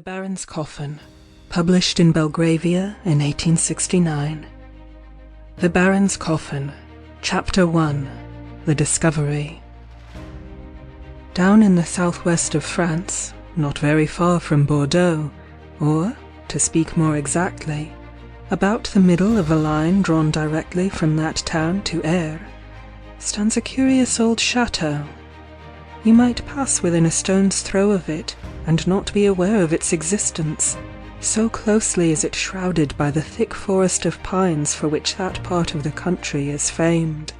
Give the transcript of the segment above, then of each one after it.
Baron's Coffin, published in Belgravia in 1869. The Baron's Coffin, Chapter 1, The Discovery. Down in the southwest of France, not very far from Bordeaux, or, to speak more exactly, about the middle of a line drawn directly from that town to Aire, stands a curious old chateau. You might pass within a stone's throw of it and not be aware of its existence, so closely is it shrouded by the thick forest of pines for which that part of the country is famed.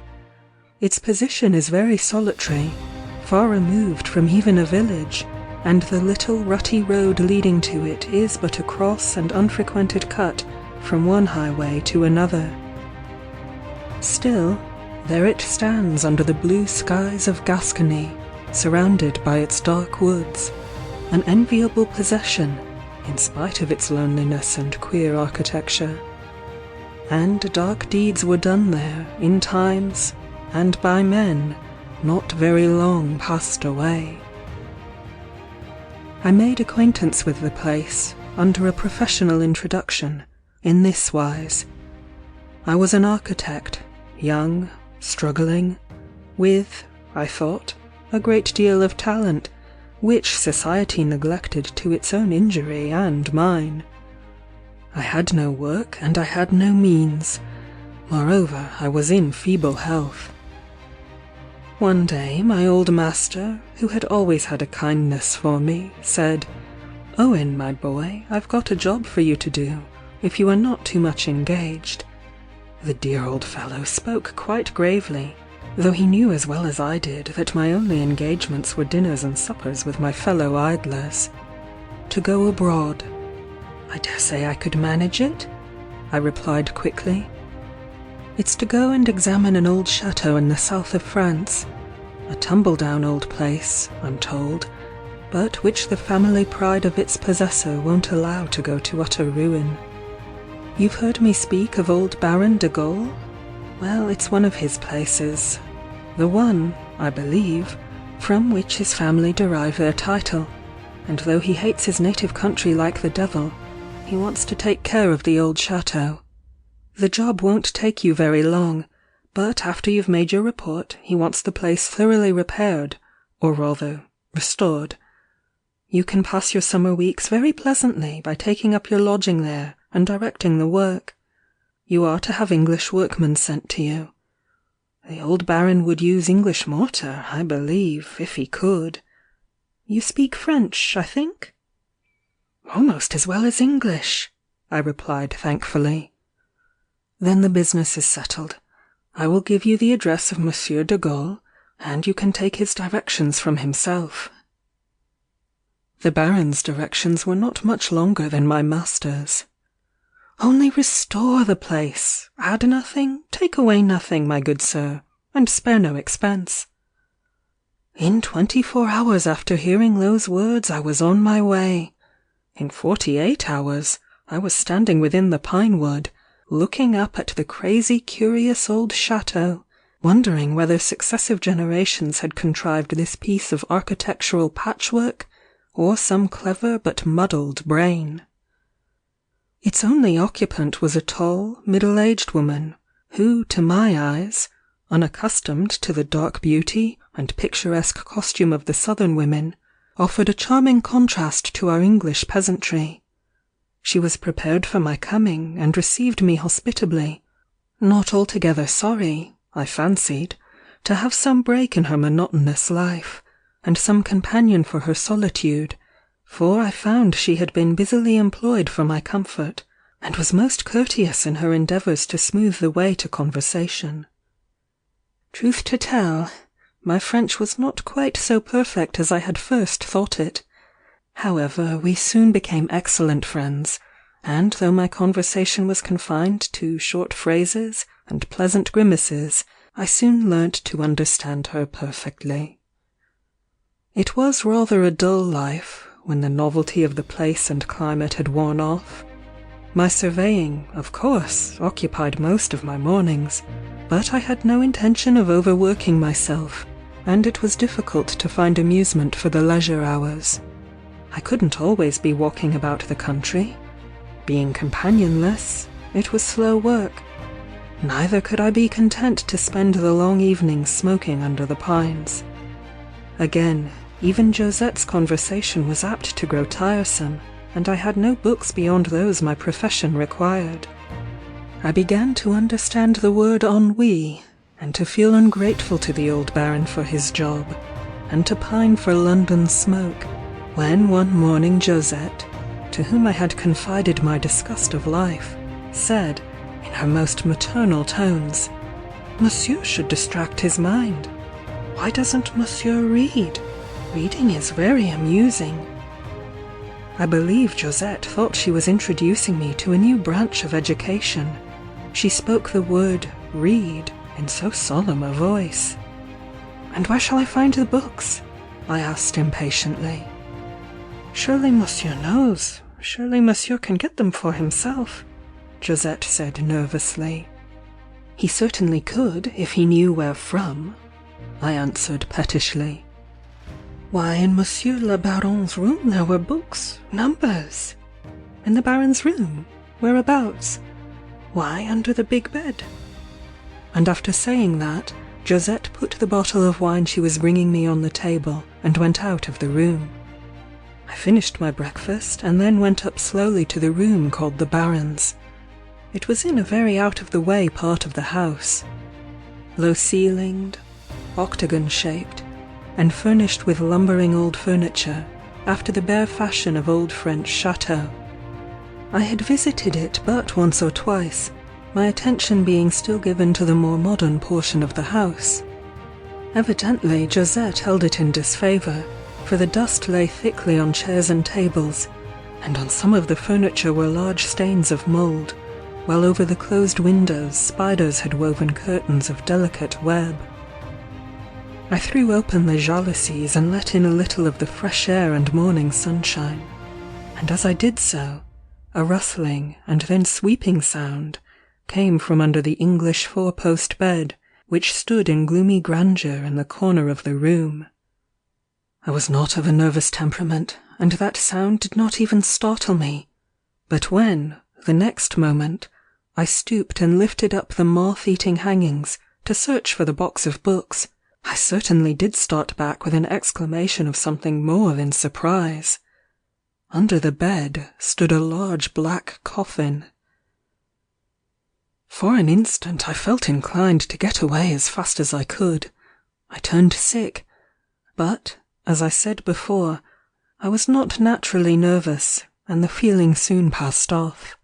Its position is very solitary, far removed from even a village, and the little rutty road leading to it is but a cross and unfrequented cut from one highway to another. Still, there it stands under the blue skies of Gascony, surrounded by its dark woods, an enviable possession, in spite of its loneliness and queer architecture. And dark deeds were done there in times, and by men not very long passed away. I made acquaintance with the place, under a professional introduction, in this wise. I was an architect, young, struggling, with, I thought, a great deal of talent, which society neglected to its own injury and mine. I had no work, and I had no means. Moreover, I was in feeble health. One day my old master, who had always had a kindness for me, said, "Owen, my boy, I've got a job for you to do, if you are not too much engaged." The dear old fellow spoke quite gravely, though he knew as well as I did that my only engagements were dinners and suppers with my fellow idlers. To go abroad. "I dare say I could manage it," I replied quickly. "It's to go and examine an old chateau in the south of France, a tumble-down old place, I'm told, but which the family pride of its possessor won't allow to go to utter ruin. You've heard me speak of old Baron de Gaulle? Well, it's one of his places. The one, I believe, from which his family derive their title, and though he hates his native country like the devil, he wants to take care of the old chateau. The job won't take you very long, but after you've made your report, he wants the place thoroughly repaired, or rather, restored. You can pass your summer weeks very pleasantly by taking up your lodging there and directing the work. You are to have English workmen sent to you. The old Baron would use English mortar, I believe, if he could. You speak French, I think?" "Almost as well as English," I replied thankfully. "Then the business is settled. I will give you the address of Monsieur de Gaulle, and you can take his directions from himself." The Baron's directions were not much longer than my master's. "Only restore the place, add nothing, take away nothing, my good sir, and spare no expense." In 24 hours after hearing those words I was on my way. In 48 hours I was standing within the pine wood, looking up at the crazy curious old chateau, wondering whether successive generations had contrived this piece of architectural patchwork, or some clever but muddled brain. Its only occupant was a tall, middle-aged woman, who, to my eyes, unaccustomed to the dark beauty and picturesque costume of the southern women, offered a charming contrast to our English peasantry. She was prepared for my coming, and received me hospitably, not altogether sorry, I fancied, to have some break in her monotonous life, and some companion for her solitude, for I found she had been busily employed for my comfort, and was most courteous in her endeavours to smooth the way to conversation. Truth to tell, my French was not quite so perfect as I had first thought it. However, we soon became excellent friends, and though my conversation was confined to short phrases and pleasant grimaces, I soon learnt to understand her perfectly. It was rather a dull life, when the novelty of the place and climate had worn off. My surveying, of course, occupied most of my mornings, but I had no intention of overworking myself, and it was difficult to find amusement for the leisure hours. I couldn't always be walking about the country. Being companionless, it was slow work. Neither could I be content to spend the long evenings smoking under the pines. Again, even Josette's conversation was apt to grow tiresome, and I had no books beyond those my profession required. I began to understand the word ennui, and to feel ungrateful to the old Baron for his job, and to pine for London smoke, when one morning Josette, to whom I had confided my disgust of life, said, in her most maternal tones, "Monsieur should distract his mind. Why doesn't Monsieur read? Reading is very amusing." I believe Josette thought she was introducing me to a new branch of education. She spoke the word "read" in so solemn a voice. "And where shall I find the books?" I asked impatiently. "Surely Monsieur knows. Surely Monsieur can get them for himself," Josette said nervously. "He certainly could, if he knew where from," I answered pettishly. "Why, in Monsieur le Baron's room there were books, numbers." "In the Baron's room? Whereabouts?" "Why, under the big bed." And after saying that, Josette put the bottle of wine she was bringing me on the table, and went out of the room. I finished my breakfast, and then went up slowly to the room called the Baron's. It was in a very out-of-the-way part of the house. Low-ceilinged, octagon-shaped, and furnished with lumbering old furniture, after the bare fashion of old French chateaux. I had visited it but once or twice, my attention being still given to the more modern portion of the house. Evidently Josette held it in disfavour, for the dust lay thickly on chairs and tables, and on some of the furniture were large stains of mould, while over the closed windows spiders had woven curtains of delicate web. I threw open the jalousies and let in a little of the fresh air and morning sunshine, and as I did so, a rustling and then sweeping sound came from under the English four-post bed, which stood in gloomy grandeur in the corner of the room. I was not of a nervous temperament, and that sound did not even startle me, but when, the next moment, I stooped and lifted up the moth-eating hangings to search for the box of books, I certainly did start back with an exclamation of something more than surprise. Under the bed stood a large black coffin. For an instant I felt inclined to get away as fast as I could. I turned sick, but, as I said before, I was not naturally nervous, and the feeling soon passed off.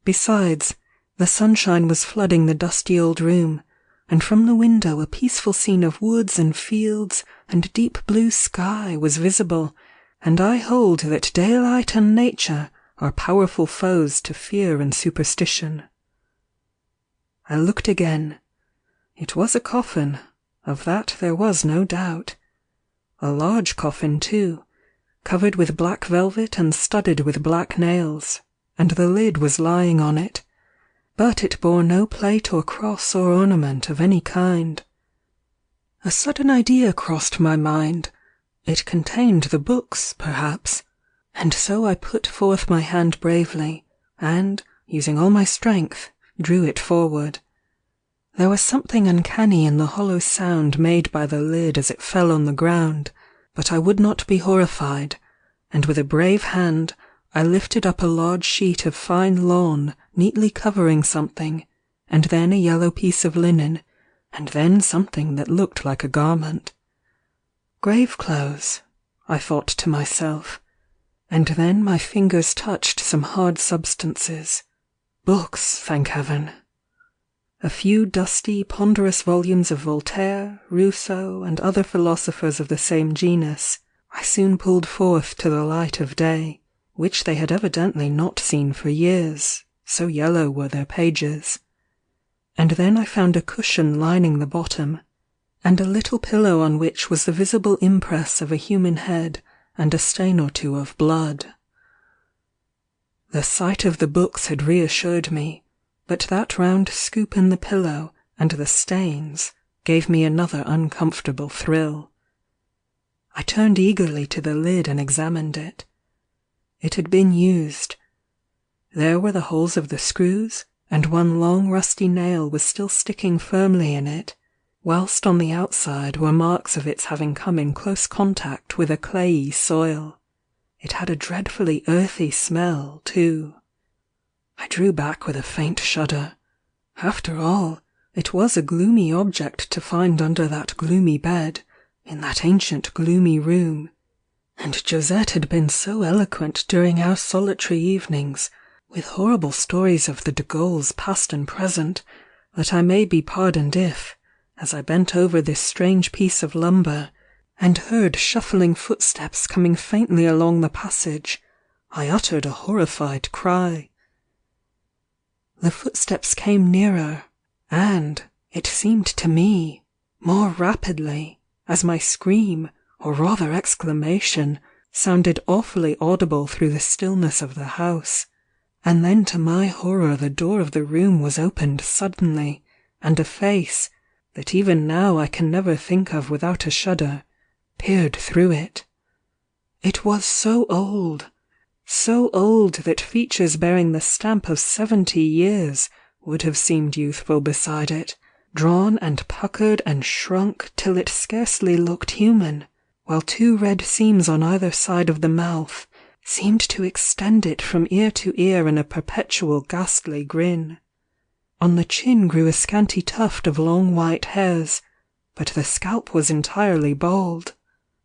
Besides, the sunshine was flooding the dusty old room, and from the window a peaceful scene of woods and fields and deep blue sky was visible, and I hold that daylight and nature are powerful foes to fear and superstition. I looked again. It was a coffin, of that there was no doubt. A large coffin too, covered with black velvet and studded with black nails, and the lid was lying on it, but it bore no plate or cross or ornament of any kind. A sudden idea crossed my mind. It contained the books, perhaps, and so I put forth my hand bravely, and, using all my strength, drew it forward. There was something uncanny in the hollow sound made by the lid as it fell on the ground, but I would not be horrified, and with a brave hand I lifted up a large sheet of fine lawn neatly covering something, and then a yellow piece of linen, and then something that looked like a garment. Grave clothes, I thought to myself, and then my fingers touched some hard substances. Books, thank heaven! A few dusty, ponderous volumes of Voltaire, Rousseau, and other philosophers of the same genus, I soon pulled forth to the light of day, which they had evidently not seen for years, so yellow were their pages. And then I found a cushion lining the bottom, and a little pillow on which was the visible impress of a human head and a stain or two of blood. The sight of the books had reassured me, but that round scoop in the pillow and the stains gave me another uncomfortable thrill. I turned eagerly to the lid and examined it. It had been used. There were the holes of the screws, and one long rusty nail was still sticking firmly in it, whilst on the outside were marks of its having come in close contact with a clayey soil. It had a dreadfully earthy smell, too. I drew back with a faint shudder. After all, it was a gloomy object to find under that gloomy bed, in that ancient gloomy room, and Josette had been so eloquent during our solitary evenings, with horrible stories of the de Gaulles past and present, that I may be pardoned if, as I bent over this strange piece of lumber, and heard shuffling footsteps coming faintly along the passage, I uttered a horrified cry. The footsteps came nearer, and, it seemed to me, more rapidly, as my scream, or rather exclamation, sounded awfully audible through the stillness of the house. And then to my horror the door of the room was opened suddenly, and a face, that even now I can never think of without a shudder, peered through it. It was so old that features bearing the stamp of 70 years would have seemed youthful beside it, drawn and puckered and shrunk till it scarcely looked human, while 2 red seams on either side of the mouth seemed to extend it from ear to ear in a perpetual ghastly grin. On the chin grew a scanty tuft of long white hairs, but the scalp was entirely bald.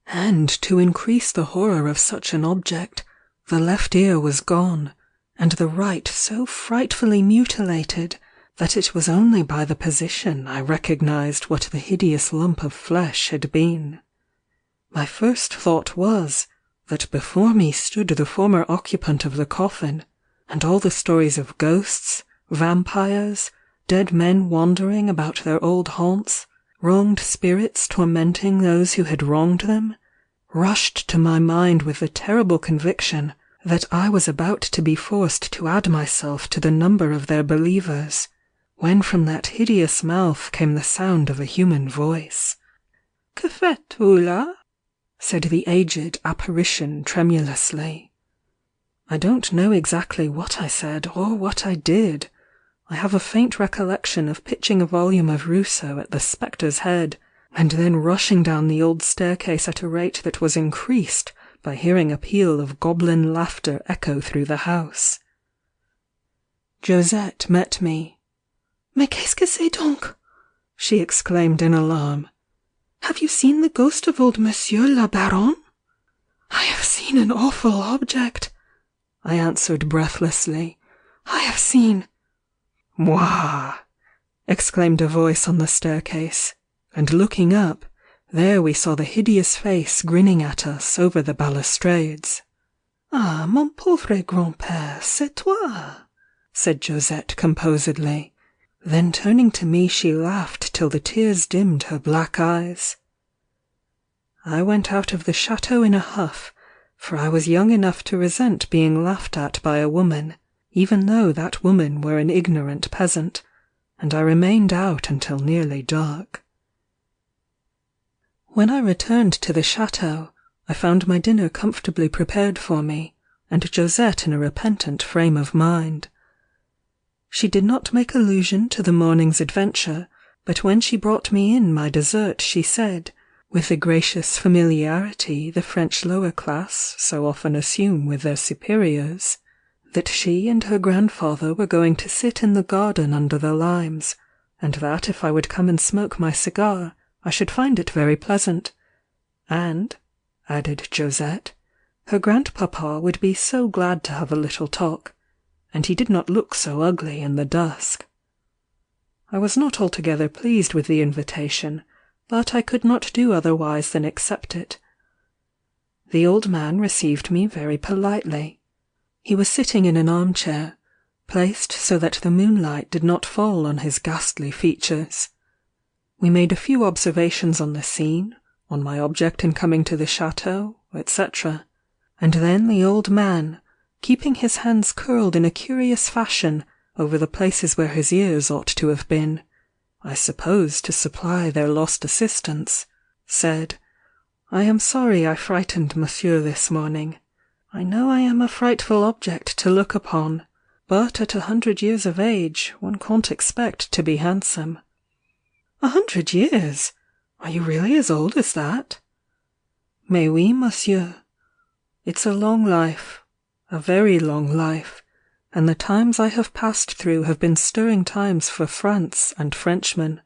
And to increase the horror of such an object, the left ear was gone, and the right so frightfully mutilated that it was only by the position I recognized what the hideous lump of flesh had been. My first thought was, that before me stood the former occupant of the coffin, and all the stories of ghosts, vampires, dead men wandering about their old haunts, wronged spirits tormenting those who had wronged them, rushed to my mind with the terrible conviction that I was about to be forced to add myself to the number of their believers, when from that hideous mouth came the sound of a human voice. "Que faites-vous là?" said the aged apparition tremulously. I don't know exactly what I said or what I did. I have a faint recollection of pitching a volume of Rousseau at the spectre's head, and then rushing down the old staircase at a rate that was increased by hearing a peal of goblin laughter echo through the house. Josette met me. "Mais qu'est-ce que c'est donc?" she exclaimed in alarm. "Have you seen the ghost of old Monsieur le Baron?" "I have seen an awful object," I answered breathlessly. "I have seen—" "Moi!" exclaimed a voice on the staircase, and looking up, there we saw the hideous face grinning at us over the balustrades. "Ah, mon pauvre grand-père, c'est toi!" said Josette composedly. Then turning to me she laughed till the tears dimmed her black eyes. I went out of the chateau in a huff, for I was young enough to resent being laughed at by a woman, even though that woman were an ignorant peasant, and I remained out until nearly dark. When I returned to the chateau, I found my dinner comfortably prepared for me, and Josette in a repentant frame of mind. She did not make allusion to the morning's adventure, but when she brought me in my dessert she said, with the gracious familiarity the French lower class so often assume with their superiors, that she and her grandfather were going to sit in the garden under the limes, and that if I would come and smoke my cigar, I should find it very pleasant. And, added Josette, her grandpapa would be so glad to have a little talk, and he did not look so ugly in the dusk. I was not altogether pleased with the invitation, but I could not do otherwise than accept it. The old man received me very politely. He was sitting in an armchair, placed so that the moonlight did not fall on his ghastly features. We made a few observations on the scene, on my object in coming to the chateau, etc., and then the old man, keeping his hands curled in a curious fashion over the places where his ears ought to have been, I suppose to supply their lost assistance, said, I am sorry I frightened Monsieur this morning. I know I am a frightful object to look upon, but at 100 years of age one can't expect to be handsome." 100 years? Are you really as old as that?" "Mais oui, monsieur. It's a long life, a very long life, and the times I have passed through have been stirring times for France and Frenchmen,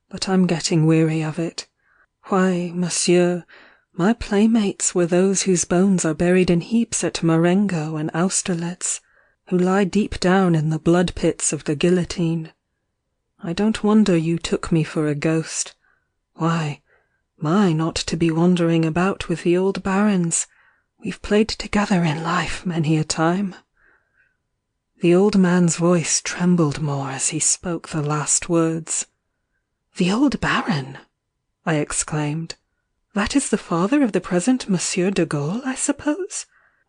but I'm getting weary of it. Why, monsieur, my playmates were those whose bones are buried in heaps at Marengo and Austerlitz, who lie deep down in the blood pits of the guillotine. I don't wonder you took me for a ghost. Why, mine ought to be wandering about with the old barons. We've played together in life many a time." The old man's voice trembled more as he spoke the last words. "The old baron!" I exclaimed. "That is the father of the present Monsieur de Gaulle, I suppose?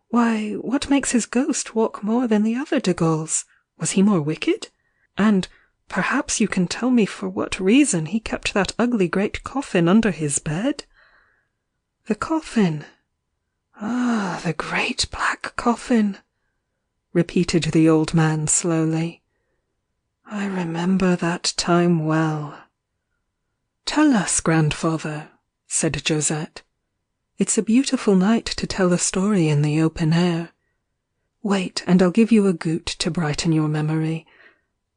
Why, what makes his ghost walk more than the other de Gaulles? Was he more wicked? And perhaps you can tell me for what reason he kept that ugly great coffin under his bed?" "The coffin! Ah, the great black coffin!" repeated the old man slowly. "I remember that time well." "Tell us, grandfather," said Josette. "It's a beautiful night to tell a story in the open air. Wait, and I'll give you a goutte to brighten your memory.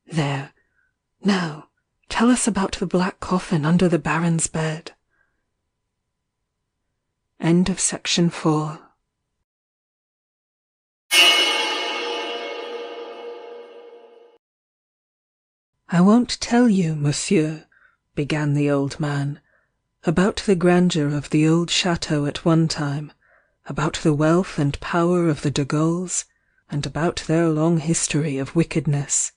There. Now, tell us about the black coffin under the baron's bed." End of section 4. "I won't tell you, monsieur," began the old man, "about the grandeur of the old chateau at one time, about the wealth and power of the de Gaulles, and about their long history of wickedness.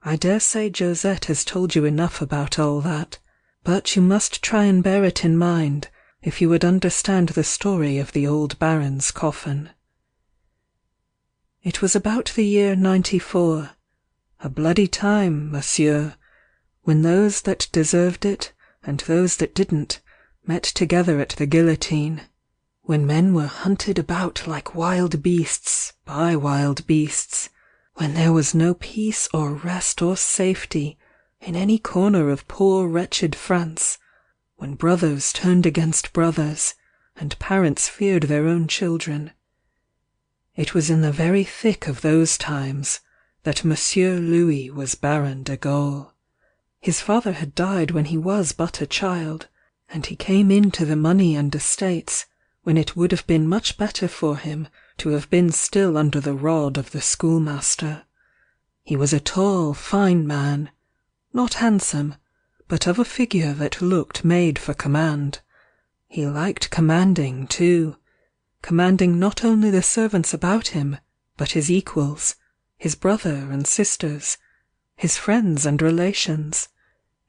I dare say Josette has told you enough about all that, but you must try and bear it in mind if you would understand the story of the old baron's coffin. It was about the year '94, a bloody time, monsieur, when those that deserved it and those that didn't met together at the guillotine, when men were hunted about like wild beasts by wild beasts, when there was no peace or rest or safety in any corner of poor wretched France, when brothers turned against brothers, and parents feared their own children. It was in the very thick of those times that Monsieur Louis was Baron de Gaulle. His father had died when he was but a child, and he came into the money and estates when it would have been much better for him to have been still under the rod of the schoolmaster. He was a tall, fine man, not handsome, but of a figure that looked made for command. He liked commanding, too, commanding not only the servants about him, but his equals, his brother and sisters, his friends and relations,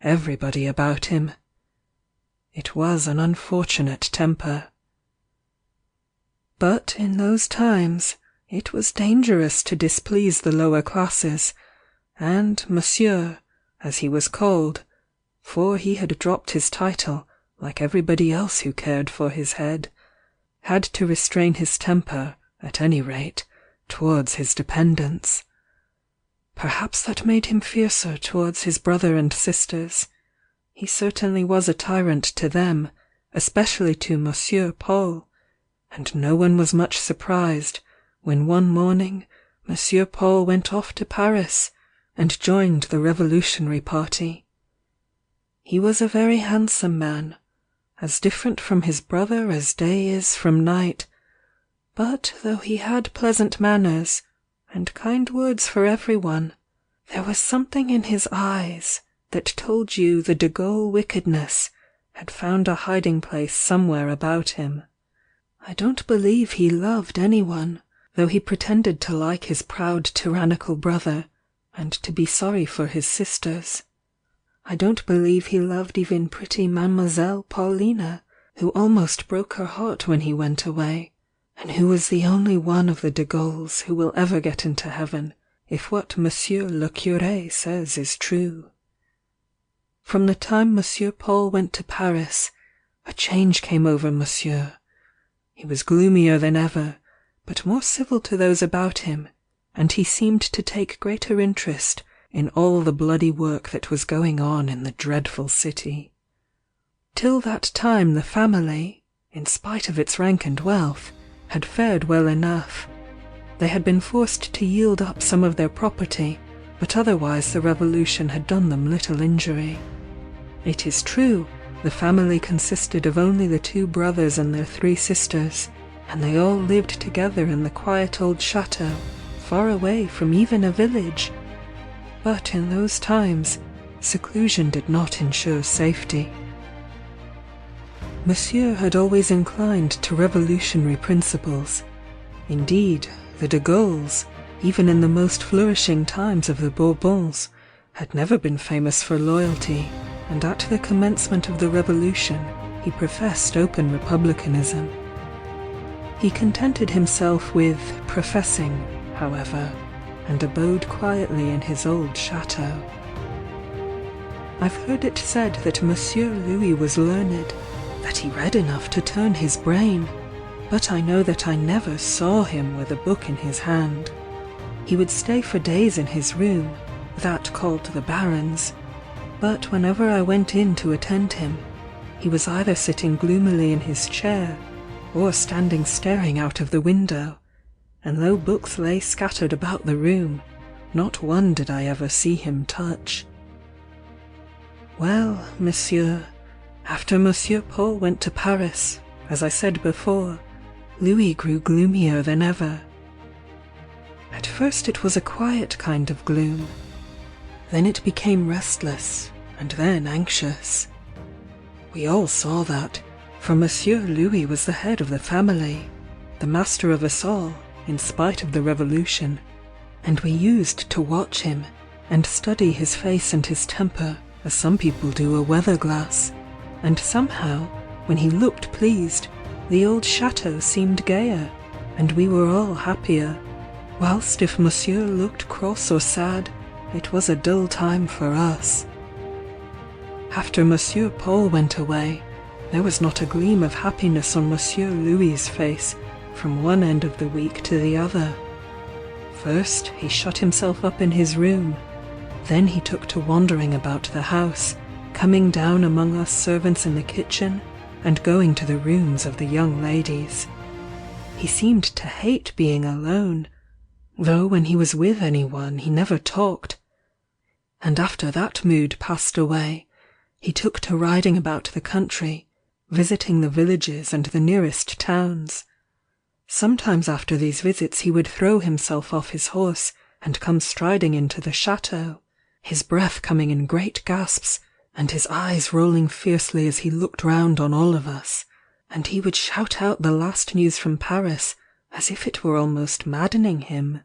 everybody about him. It was an unfortunate temper. But in those times it was dangerous to displease the lower classes, and Monsieur, as he was called, for he had dropped his title like everybody else who cared for his head, had to restrain his temper, at any rate, towards his dependents. Perhaps that made him fiercer towards his brother and sisters. He certainly was a tyrant to them, especially to Monsieur Paul, and no one was much surprised when one morning Monsieur Paul went off to Paris and joined the revolutionary party. He was a very handsome man, as different from his brother as day is from night, but though he had pleasant manners, and kind words for everyone, there was something in his eyes that told you the de Gaulle wickedness had found a hiding place somewhere about him. I don't believe he loved anyone, though he pretended to like his proud tyrannical brother, and to be sorry for his sisters. I don't believe he loved even pretty Mademoiselle Paulina, who almost broke her heart when he went away, and who was the only one of the de Gaulles who will ever get into heaven, if what Monsieur le Curé says is true. From the time Monsieur Paul went to Paris, A change came over Monsieur. He was gloomier than ever, but more civil to those about him, and he seemed to take greater interest in all the bloody work that was going on in the dreadful city. Till that time the family, in spite of its rank and wealth, had fared well enough. They had been forced to yield up some of their property, but otherwise the revolution had done them little injury. It is true, the family consisted of only the 2 brothers and their 3 sisters, and they all lived together in the quiet old chateau, far away from even a village. But in those times, seclusion did not ensure safety. Monsieur had always inclined to revolutionary principles. Indeed, the de Gaulles, even in the most flourishing times of the Bourbons, had never been famous for loyalty, and at the commencement of the revolution he professed open republicanism. He contented himself with professing, however, and abode quietly in his old chateau. I've heard it said that Monsieur Louis was learned, that he read enough to turn his brain, but I know that I never saw him with a book in his hand. He would stay for days in his room, that called the Baron's, but whenever I went in to attend him, he was either sitting gloomily in his chair, or standing staring out of the window, and though books lay scattered about the room, not one did I ever see him touch. Well, Monsieur, after Monsieur Paul went to Paris, as I said before, Louis grew gloomier than ever. At first it was a quiet kind of gloom. Then it became restless, and then anxious. We all saw that, for Monsieur Louis was the head of the family, the master of us all, in spite of the revolution, and we used to watch him, and study his face and his temper, as some people do a weather glass, and somehow, when he looked pleased, the old chateau seemed gayer, and we were all happier, whilst if Monsieur looked cross or sad, it was a dull time for us. After Monsieur Paul went away, there was not a gleam of happiness on Monsieur Louis's face from one end of the week to the other. First he shut himself up in his room, then he took to wandering about the house, coming down among us servants in the kitchen, and going to the rooms of the young ladies. He seemed to hate being alone, though when he was with anyone he never talked. And after that mood passed away, he took to riding about the country, visiting the villages and the nearest towns. Sometimes after these visits he would throw himself off his horse and come striding into the chateau, his breath coming in great gasps, and his eyes rolling fiercely as he looked round on all of us, and he would shout out the last news from Paris as if it were almost maddening him.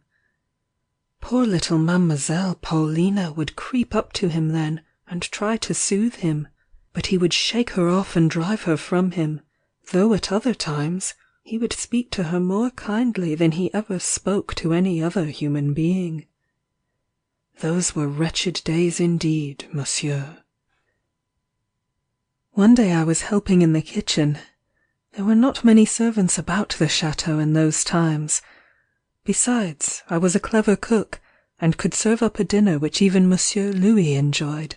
Poor little Mademoiselle Paulina would creep up to him then and try to soothe him, but he would shake her off and drive her from him, though at other times he would speak to her more kindly than he ever spoke to any other human being. Those were wretched days indeed, Monsieur. One day I was helping in the kitchen. There were not many servants about the chateau in those times. Besides, I was a clever cook, and could serve up a dinner which even Monsieur Louis enjoyed.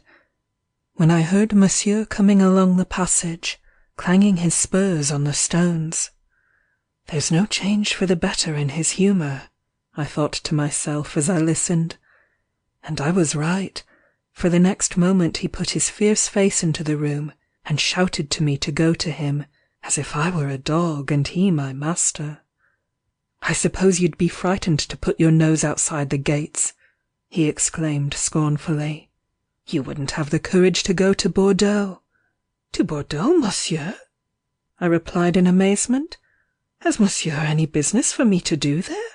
When I heard Monsieur coming along the passage, clanging his spurs on the stones. There's no change for the better in his humour, I thought to myself as I listened. And I was right, for the next moment he put his fierce face into the room, and shouted to me to go to him, as if I were a dog and he my master. "I suppose you'd be frightened to put your nose outside the gates," he exclaimed scornfully. "You wouldn't have the courage to go to Bordeaux." "To Bordeaux, monsieur?" I replied in amazement. "Has monsieur any business for me to do there?"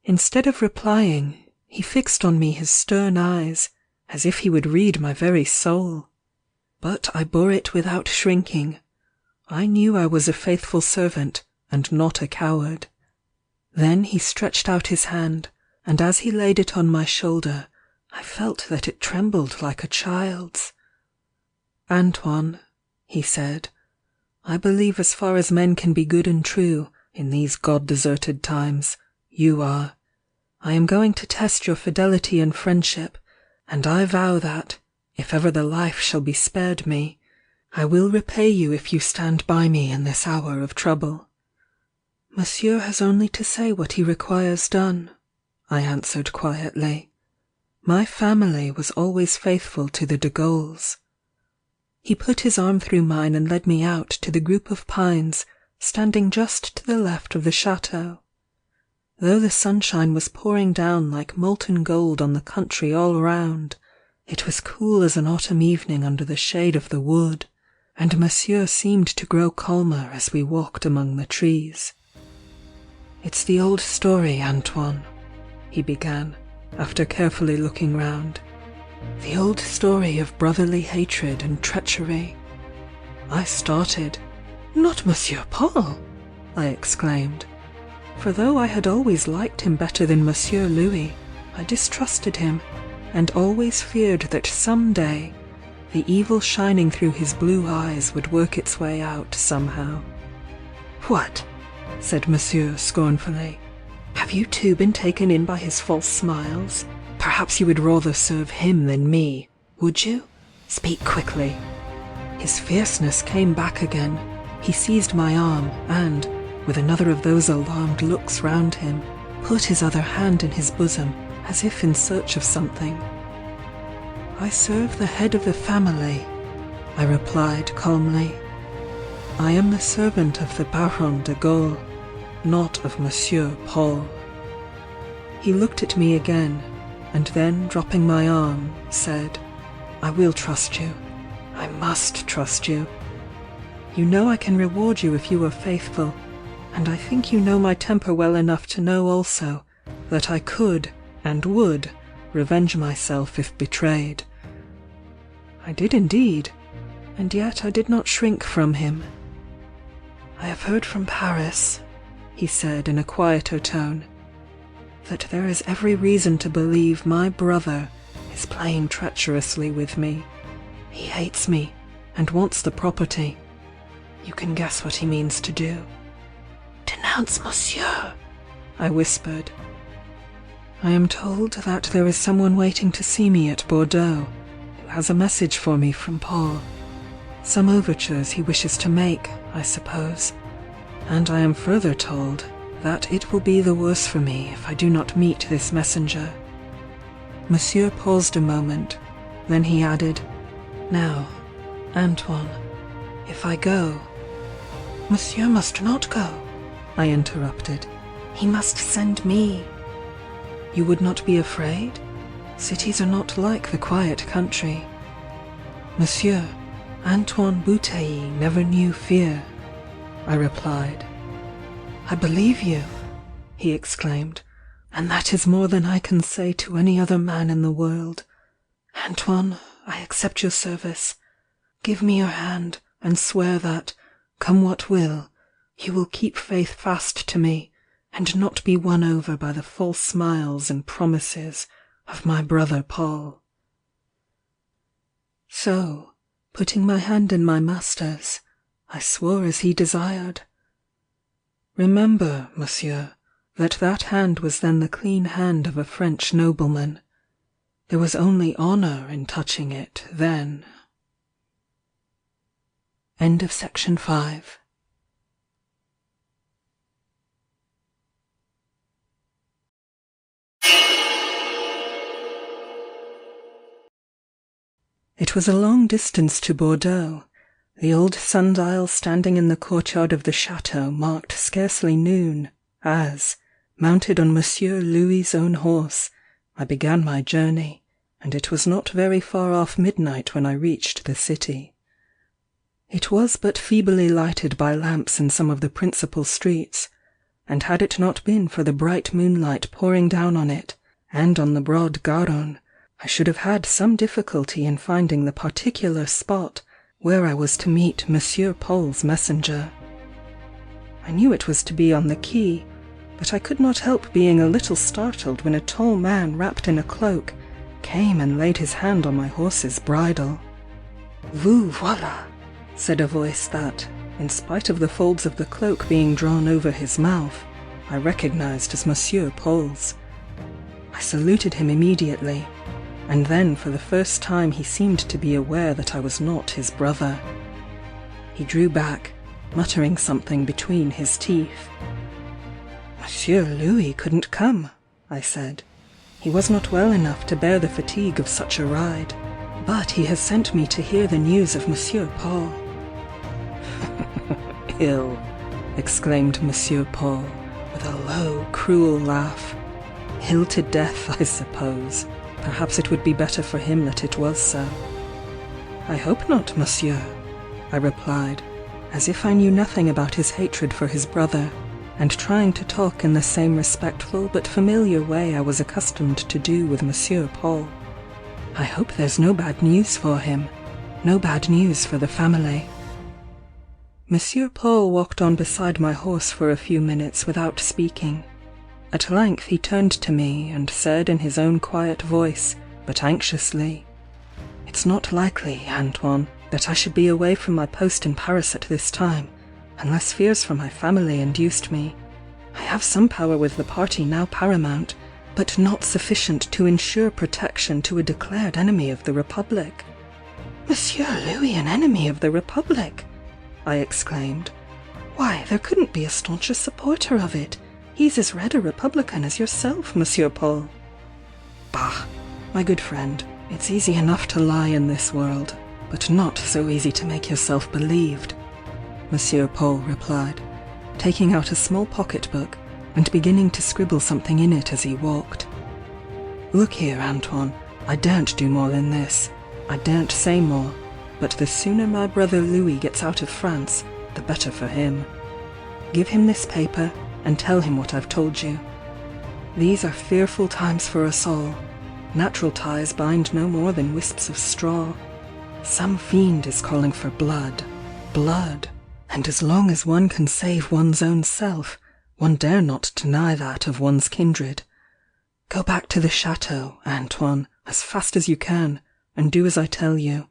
Instead of replying, he fixed on me his stern eyes, as if he would read my very soul. But I bore it without shrinking. I knew I was a faithful servant, and not a coward. Then he stretched out his hand, and as he laid it on my shoulder, I felt that it trembled like a child's. "Antoine," he said, I believe as far as men can be good and true, in these God-deserted times, you are. I am going to test your fidelity and friendship, and I vow that, if ever the life shall be spared me, I will repay you if you stand by me in this hour of trouble." "Monsieur has only to say what he requires done," I answered quietly. "My family was always faithful to the de Gaulles." He put his arm through mine and led me out to the group of pines standing just to the left of the chateau. Though the sunshine was pouring down like molten gold on the country all round, it was cool as an autumn evening under the shade of the wood, and Monsieur seemed to grow calmer as we walked among the trees. "It's the old story, Antoine," he began, after carefully looking round. "The old story of brotherly hatred and treachery." I started. "Not Monsieur Paul!" I exclaimed. For though I had always liked him better than Monsieur Louis, I distrusted him, and always feared that some day the evil shining through his blue eyes would work its way out somehow. "What?" said Monsieur scornfully. "Have you too been taken in by his false smiles? Perhaps you would rather serve him than me, would you? Speak quickly." His fierceness came back again. He seized my arm, and, with another of those alarmed looks round him, put his other hand in his bosom, as if in search of something. "I serve the head of the family," I replied calmly. "I am the servant of the Baron de Gaulle, not of Monsieur Paul." He looked at me again, and then dropping my arm, said, "I will trust you. I must trust you. You know I can reward you if you are faithful, and I think you know my temper well enough to know also that I could and would revenge myself if betrayed." I did indeed, and yet I did not shrink from him. "I have heard from Paris," he said in a quieter tone, "that there is every reason to believe my brother is playing treacherously with me. He hates me, and wants the property. You can guess what he means to do." "Denounce Monsieur," I whispered. "I am told that there is someone waiting to see me at Bordeaux, who has a message for me from Paul. Some overtures he wishes to make, I suppose, and I am further told that it will be the worse for me if I do not meet this messenger." Monsieur paused a moment, then he added, "Now, Antoine, if I go—" "Monsieur must not go," I interrupted. "He must send me." "You would not be afraid? Cities are not like the quiet country." "Monsieur, Antoine Bouteilly never knew fear," I replied. "I believe you," he exclaimed, "and that is more than I can say to any other man in the world. Antoine, I accept your service. Give me your hand, and swear that, come what will, you will keep faith fast to me, and not be won over by the false smiles and promises of my brother Paul." So, putting my hand in my master's, I swore as he desired. Remember, monsieur, that hand was then the clean hand of a French nobleman. There was only honour in touching it then. End of section 5. It was a long distance to Bordeaux. The old sundial standing in the courtyard of the chateau marked scarcely noon, as, mounted on Monsieur Louis's own horse, I began my journey, and it was not very far off midnight when I reached the city. It was but feebly lighted by lamps in some of the principal streets, and had it not been for the bright moonlight pouring down on it, and on the broad Garonne, I should have had some difficulty in finding the particular spot where I was to meet Monsieur Paul's messenger. I knew it was to be on the quay, but I could not help being a little startled when a tall man wrapped in a cloak came and laid his hand on my horse's bridle. "Vous voilà," said a voice that, in spite of the folds of the cloak being drawn over his mouth, I recognized as Monsieur Paul's. I saluted him immediately, and then for the first time he seemed to be aware that I was not his brother. He drew back, muttering something between his teeth. "Monsieur Louis couldn't come," I said. "He was not well enough to bear the fatigue of such a ride, but he has sent me to hear the news of Monsieur Paul." "Ill," exclaimed Monsieur Paul, with a low, cruel laugh. "Ill to death, I suppose. Perhaps it would be better for him that it was so." "I hope not, monsieur," I replied, as if I knew nothing about his hatred for his brother, and trying to talk in the same respectful but familiar way I was accustomed to do with Monsieur Paul. "I hope there's no bad news for him, no bad news for the family." Monsieur Paul walked on beside my horse for a few minutes without speaking. At length he turned to me and said in his own quiet voice, but anxiously, "It's not likely, Antoine, that I should be away from my post in Paris at this time, unless fears for my family induced me. I have some power with the party now paramount, but not sufficient to ensure protection to a declared enemy of the Republic." "Monsieur Louis an enemy of the Republic!" I exclaimed. "Why, there couldn't be a stauncher supporter of it. He's as red a Republican as yourself, Monsieur Paul." "Bah, my good friend, it's easy enough to lie in this world, but not so easy to make yourself believed," Monsieur Paul replied, taking out a small pocket-book and beginning to scribble something in it as he walked. "Look here, Antoine, I daren't do more than this. I daren't say more, but the sooner my brother Louis gets out of France, the better for him. Give him this paper, and tell him what I've told you. These are fearful times for us all. Natural ties bind no more than wisps of straw. Some fiend is calling for blood, blood, and as long as one can save one's own self, one dare not deny that of one's kindred. Go back to the chateau, Antoine, as fast as you can, and do as I tell you.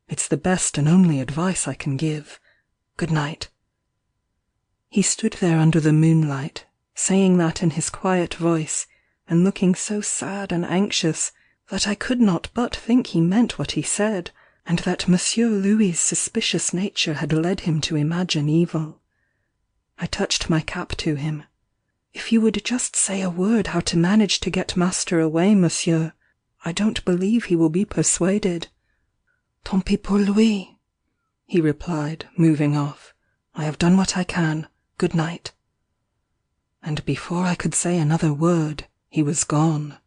It's the best and only advice I can give. Good night." He stood there under the moonlight, saying that in his quiet voice, and looking so sad and anxious that I could not but think he meant what he said, and that Monsieur Louis's suspicious nature had led him to imagine evil. I touched my cap to him. "If you would just say a word how to manage to get master away, monsieur, I don't believe he will be persuaded." "Tant pis pour lui," he replied, moving off. "I have done what I can. Good night." And before I could say another word, he was gone.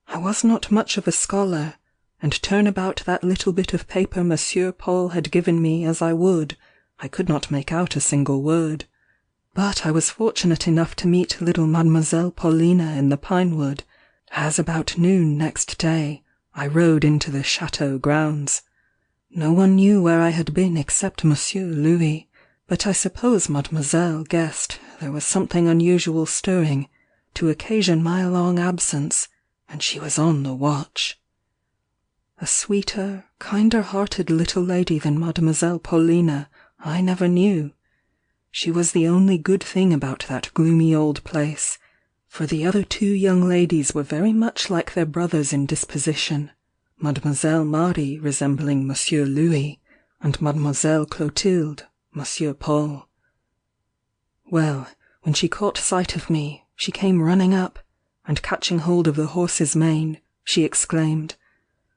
I was not much of a scholar, and turn about that little bit of paper Monsieur Paul had given me as I would, I could not make out a single word. But I was fortunate enough to meet little Mademoiselle Paulina in the pine wood, as about noon next day I rode into the chateau grounds. No one knew where I had been except Monsieur Louis, but I suppose Mademoiselle guessed there was something unusual stirring to occasion my long absence, and she was on the watch. A sweeter, kinder-hearted little lady than Mademoiselle Paulina I never knew. She was the only good thing about that gloomy old place, for the other two young ladies were very much like their brothers in disposition, Mademoiselle Marie resembling Monsieur Louis, and Mademoiselle Clotilde, Monsieur Paul. Well, when she caught sight of me, she came running up, and catching hold of the horse's mane, she exclaimed,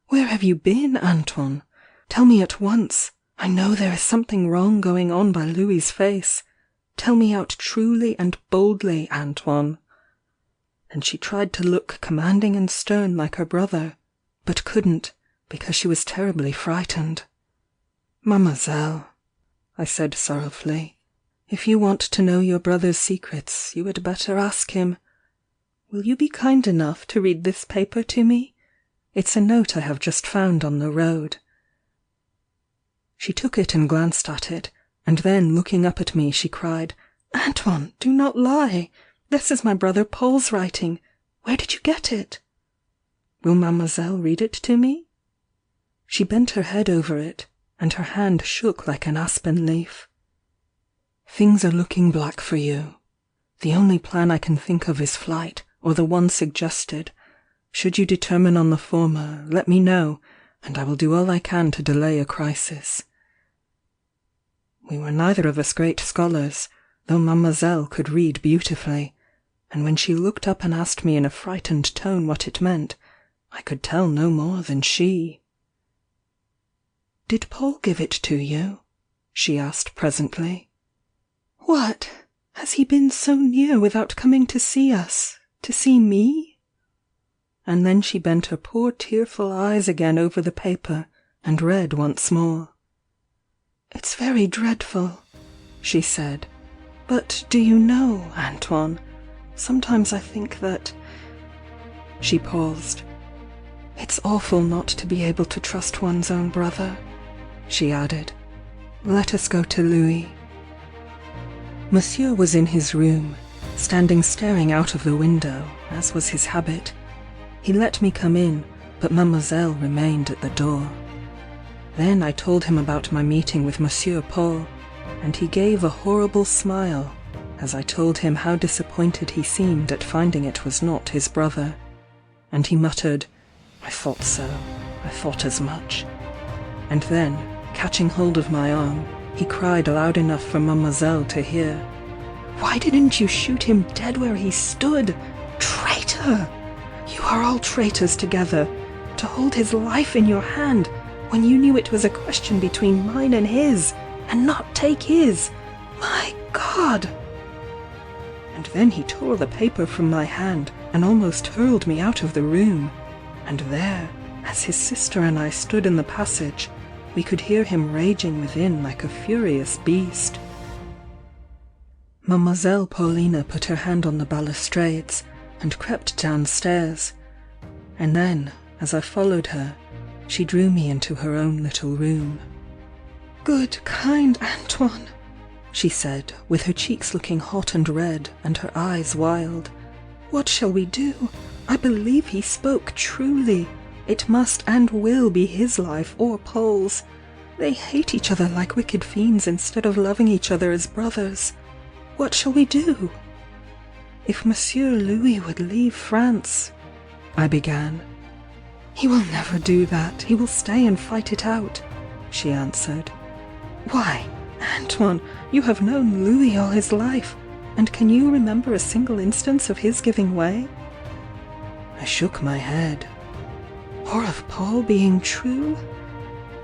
"Where have you been, Antoine? Tell me at once. I know there is something wrong going on by Louis's face. Tell me out truly and boldly, Antoine." And she tried to look commanding and stern like her brother, but couldn't, because she was terribly frightened. "Mademoiselle," I said sorrowfully, "if you want to know your brother's secrets, you had better ask him. Will you be kind enough to read this paper to me? It's a note I have just found on the road." She took it and glanced at it, and then looking up at me she cried, "Antoine, do not lie! This is my brother Paul's writing. Where did you get it?" "Will mademoiselle read it to me?" She bent her head over it, and her hand shook like an aspen leaf. "Things are looking black for you. The only plan I can think of is flight, or the one suggested. Should you determine on the former, let me know, and I will do all I can to delay a crisis." We were neither of us great scholars, though Mademoiselle could read beautifully, and when she looked up and asked me in a frightened tone what it meant, I could tell no more than she. "Did Paul give it to you?" she asked presently. "What? Has he been so near without coming to see us? To see me?" And then she bent her poor tearful eyes again over the paper, and read once more. "It's very dreadful," she said. "But do you know, Antoine, sometimes I think that—" She paused. "It's awful not to be able to trust one's own brother," she added. "Let us go to Louis." Monsieur was in his room, standing staring out of the window, as was his habit. He let me come in, but Mademoiselle remained at the door. Then I told him about my meeting with Monsieur Paul, and he gave a horrible smile as I told him how disappointed he seemed at finding it was not his brother. And he muttered, "I thought so, I thought as much." And then, catching hold of my arm, he cried loud enough for Mademoiselle to hear, "Why didn't you shoot him dead where he stood? Traitor! You are all traitors together, to hold his life in your hand when you knew it was a question between mine and his, and not take his. My God!" And then he tore the paper from my hand and almost hurled me out of the room, and there, as his sister and I stood in the passage, we could hear him raging within like a furious beast. Mademoiselle Paulina put her hand on the balustrades and crept downstairs, and then, as I followed her, she drew me into her own little room. "Good, kind Antoine," she said, with her cheeks looking hot and red and her eyes wild. "What shall we do? I believe he spoke truly. It must and will be his life or Paul's. They hate each other like wicked fiends instead of loving each other as brothers. What shall we do?" "If Monsieur Louis would leave France—" I began. "He will never do that. He will stay and fight it out," she answered. "Why, Antoine, you have known Louis all his life, and can you remember a single instance of his giving way?" I shook my head. "Or of Paul being true?"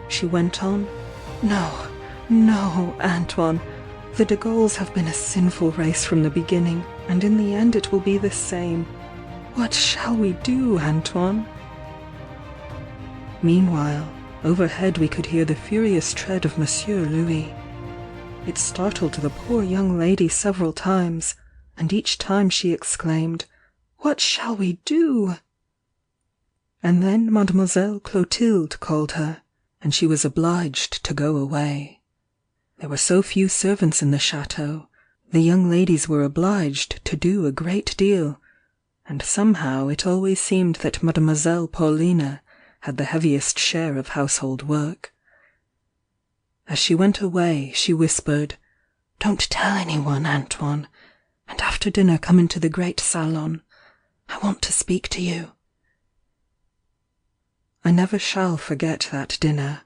she went on. "No, no, Antoine. The de Gaulles have been a sinful race from the beginning, and in the end it will be the same. What shall we do, Antoine?" Meanwhile, overhead we could hear the furious tread of Monsieur Louis. It startled the poor young lady several times, and each time she exclaimed, "What shall we do?" And then Mademoiselle Clotilde called her, and she was obliged to go away. There were so few servants in the chateau, the young ladies were obliged to do a great deal, and somehow it always seemed that Mademoiselle Paulina had the heaviest share of household work. As she went away, she whispered, "Don't tell anyone, Antoine, and after dinner come into the great salon. I want to speak to you." I never shall forget that dinner.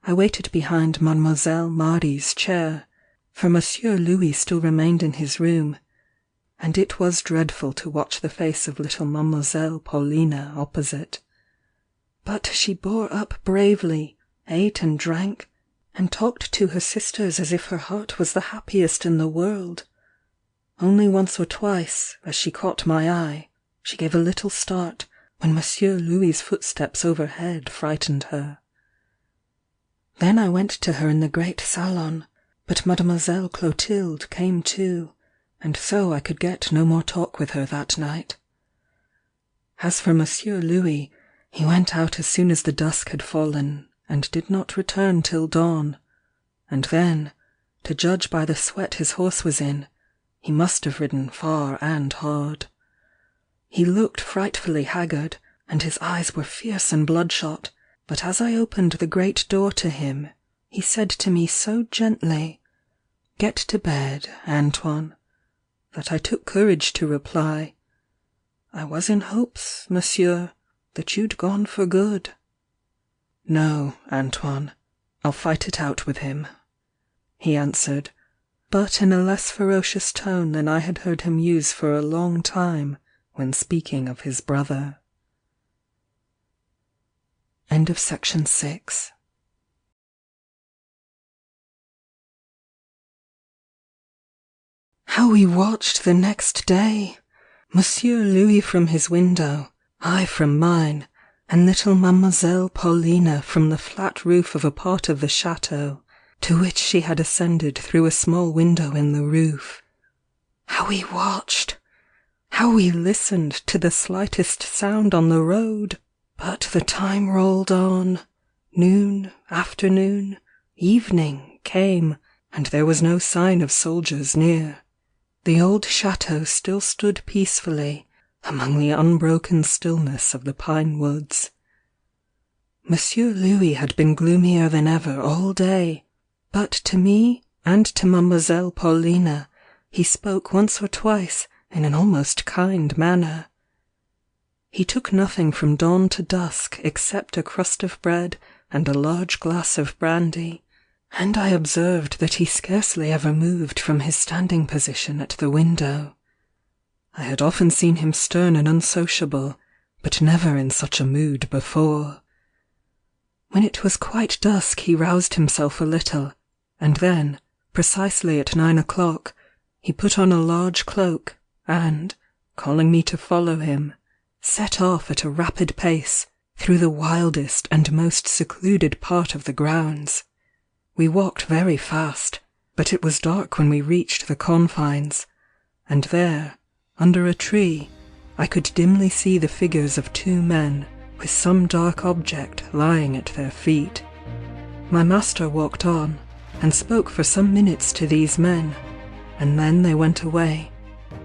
I waited behind Mademoiselle Marie's chair, for Monsieur Louis still remained in his room, and it was dreadful to watch the face of little Mademoiselle Paulina opposite. But she bore up bravely, ate and drank, and talked to her sisters as if her heart was the happiest in the world. Only once or twice, as she caught my eye, she gave a little start when Monsieur Louis's footsteps overhead frightened her. Then I went to her in the great salon, but Mademoiselle Clotilde came too, and so I could get no more talk with her that night. As for Monsieur Louis, he went out as soon as the dusk had fallen, and did not return till dawn, and then, to judge by the sweat his horse was in, he must have ridden far and hard. He looked frightfully haggard, and his eyes were fierce and bloodshot, but as I opened the great door to him, he said to me so gently, "Get to bed, Antoine," that I took courage to reply, "I was in hopes, monsieur, that you'd gone for good." "No, Antoine, I'll fight it out with him," he answered, but in a less ferocious tone than I had heard him use for a long time when speaking of his brother. End of section 6. How we watched the next day! Monsieur Louis from his window, I from mine, and little Mademoiselle Paulina from the flat roof of a part of the chateau, to which she had ascended through a small window in the roof. How we watched! How we listened to the slightest sound on the road! But the time rolled on. Noon, afternoon, evening came, and there was no sign of soldiers near. The old chateau still stood peacefully among the unbroken stillness of the pine woods. Monsieur Louis had been gloomier than ever all day, but to me and to Mademoiselle Paulina he spoke once or twice in an almost kind manner. He took nothing from dawn to dusk except a crust of bread and a large glass of brandy, and I observed that he scarcely ever moved from his standing position at the window. I had often seen him stern and unsociable, but never in such a mood before. When it was quite dusk he roused himself a little, and then, precisely at 9 o'clock, he put on a large cloak, and, calling me to follow him, set off at a rapid pace through the wildest and most secluded part of the grounds. We walked very fast, but it was dark when we reached the confines, and there, under a tree, I could dimly see the figures of 2 men, with some dark object lying at their feet. My master walked on, and spoke for some minutes to these men, and then they went away,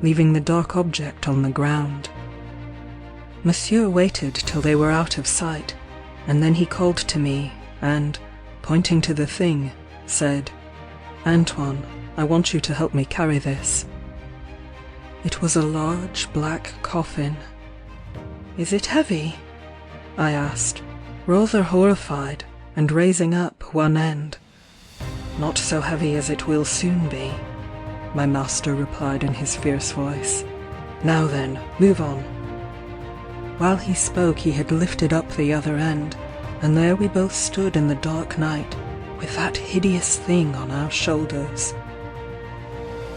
leaving the dark object on the ground. Monsieur waited till they were out of sight, and then he called to me, and, pointing to the thing, said, "Antoine, I want you to help me carry this." It was a large black coffin. "Is it heavy?" I asked, rather horrified, and raising up one end. "Not so heavy as it will soon be," my master replied in his fierce voice. "Now then, move on." While he spoke he had lifted up the other end, and there we both stood in the dark night, with that hideous thing on our shoulders.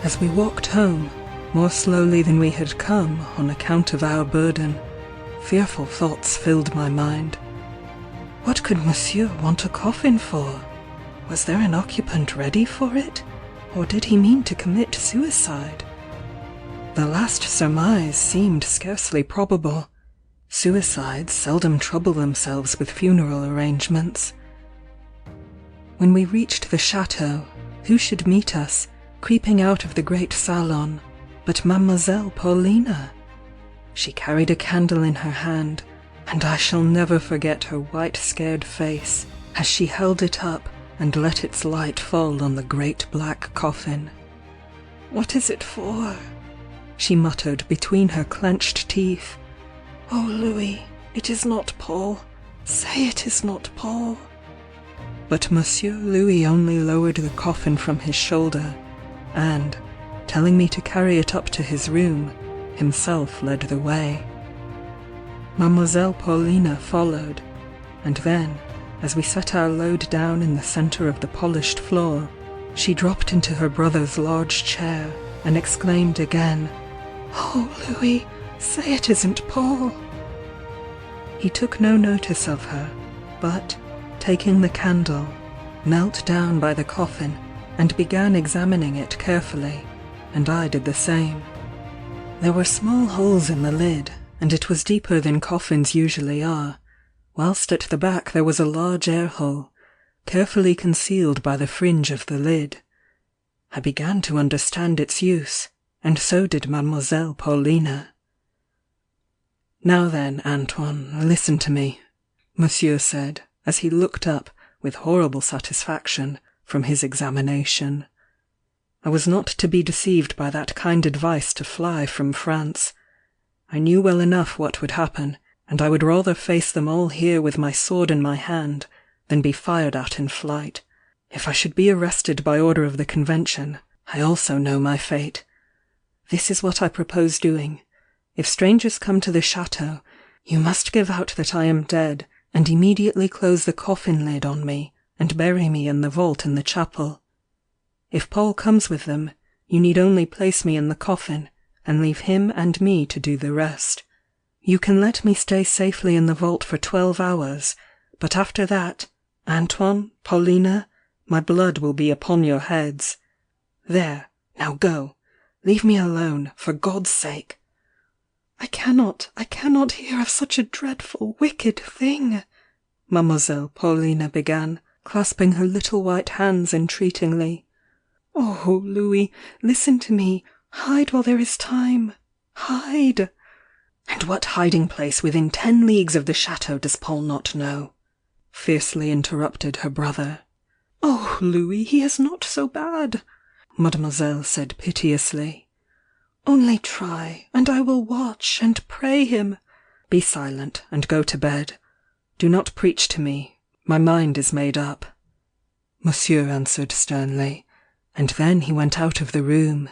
As we walked home, more slowly than we had come on account of our burden, fearful thoughts filled my mind. What could Monsieur want a coffin for? Was there an occupant ready for it, or did he mean to commit suicide? The last surmise seemed scarcely probable. Suicides seldom trouble themselves with funeral arrangements. When we reached the chateau, who should meet us, creeping out of the great salon, but Mademoiselle Paulina? She carried a candle in her hand, and I shall never forget her white scared face as she held it up and let its light fall on the great black coffin. "What is it for?" she muttered between her clenched teeth. "Oh, Louis, it is not Paul. Say it is not Paul." But Monsieur Louis only lowered the coffin from his shoulder, and, telling me to carry it up to his room, himself led the way. Mademoiselle Paulina followed, and then, as we set our load down in the centre of the polished floor, she dropped into her brother's large chair and exclaimed again, "Oh, Louis, say it isn't Paul." He took no notice of her, but, taking the candle, knelt down by the coffin and began examining it carefully, and I did the same. There were small holes in the lid, and it was deeper than coffins usually are, whilst at the back there was a large air hole, carefully concealed by the fringe of the lid. I began to understand its use, and so did Mademoiselle Paulina. "Now then, Antoine, listen to me," Monsieur said, as he looked up with horrible satisfaction, from his examination. I was not to be deceived by that kind advice to fly from France. I knew well enough what would happen, and I would rather face them all here with my sword in my hand than be fired at in flight. If I should be arrested by order of the Convention, I also know my fate. This is what I propose doing. If strangers come to the chateau, you must give out that I am dead, and immediately close the coffin lid on me, and bury me in the vault in the chapel. If Paul comes with them, you need only place me in the coffin, and leave him and me to do the rest. You can let me stay safely in the vault for 12 hours, but after that, Antoine, Paulina, my blood will be upon your heads. There, now go. Leave me alone, for God's sake. I cannot hear of such a dreadful, wicked thing, Mademoiselle Paulina began, clasping her little white hands entreatingly. Oh, Louis, listen to me. Hide while there is time. Hide. And what hiding place within 10 leagues of the chateau does Paul not know? Fiercely interrupted her brother. Oh, Louis, he is not so bad, Mademoiselle said piteously. Only try, and I will watch and pray him. Be silent, and go to bed. Do not preach to me. My mind is made up. Monsieur answered sternly, and then he went out of the room,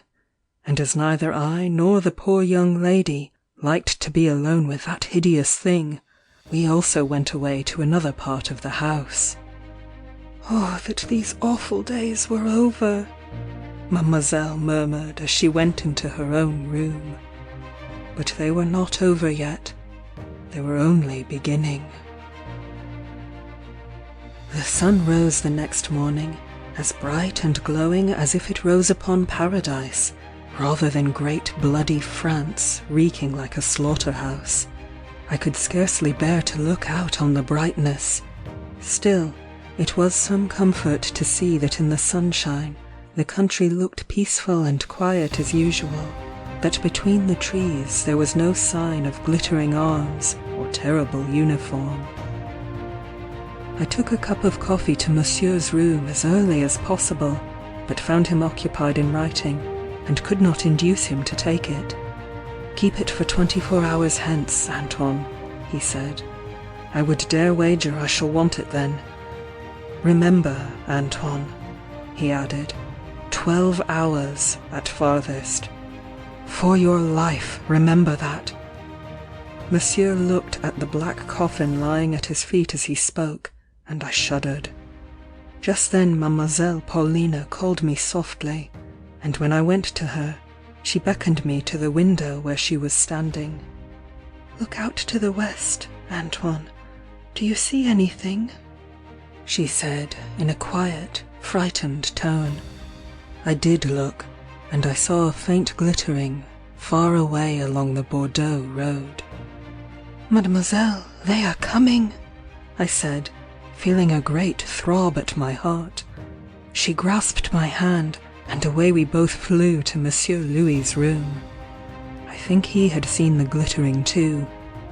and as neither I nor the poor young lady liked to be alone with that hideous thing, we also went away to another part of the house. Oh, that these awful days were over, Mademoiselle murmured as she went into her own room. But they were not over yet. They were only beginning. The sun rose the next morning, as bright and glowing as if it rose upon paradise, rather than great bloody France reeking like a slaughterhouse. I could scarcely bear to look out on the brightness. Still, it was some comfort to see that in the sunshine the country looked peaceful and quiet as usual, that between the trees there was no sign of glittering arms or terrible uniform. I took a cup of coffee to Monsieur's room as early as possible, but found him occupied in writing, and could not induce him to take it. "Keep it for 24 hours hence, Antoine," he said. "I would dare wager I shall want it then. Remember, Antoine," he added, 12 hours at farthest. For your life, remember that." Monsieur looked at the black coffin lying at his feet as he spoke, and I shuddered. Just then Mademoiselle Paulina called me softly, and when I went to her, she beckoned me to the window where she was standing. "Look out to the west, Antoine. Do you see anything?" she said in a quiet, frightened tone. I did look, and I saw a faint glittering far away along the Bordeaux road. "Mademoiselle, they are coming," I said, feeling a great throb at my heart. She grasped my hand, and away we both flew to Monsieur Louis's room. I think he had seen the glittering too,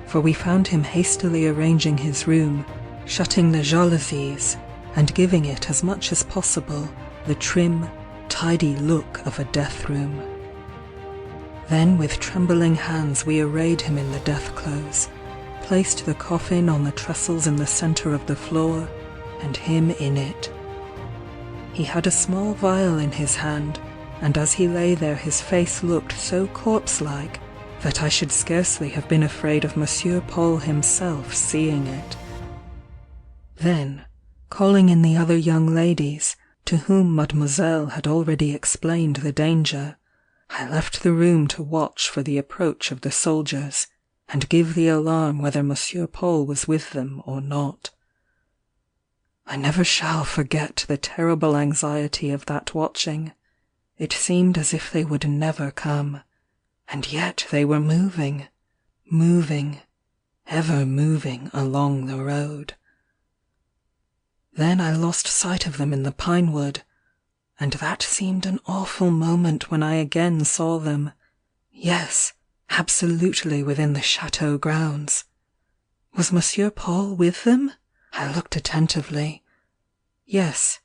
for we found him hastily arranging his room, shutting the jalousies, and giving it as much as possible the trim, tidy look of a death room. Then with trembling hands we arrayed him in the death clothes, placed the coffin on the trestles in the center of the floor, and him in it. He had a small vial in his hand, and as he lay there his face looked so corpse-like that I should scarcely have been afraid of Monsieur Paul himself seeing it. Then, calling in the other young ladies, to whom Mademoiselle had already explained the danger, I left the room to watch for the approach of the soldiers, and give the alarm whether Monsieur Paul was with them or not. I never shall forget the terrible anxiety of that watching. It seemed as if they would never come, and yet they were moving, ever moving along the road. Then I lost sight of them in the pine wood, and that seemed an awful moment when I again saw them. Yes, absolutely within the chateau grounds. Was Monsieur Paul with them? I looked attentively. Yes,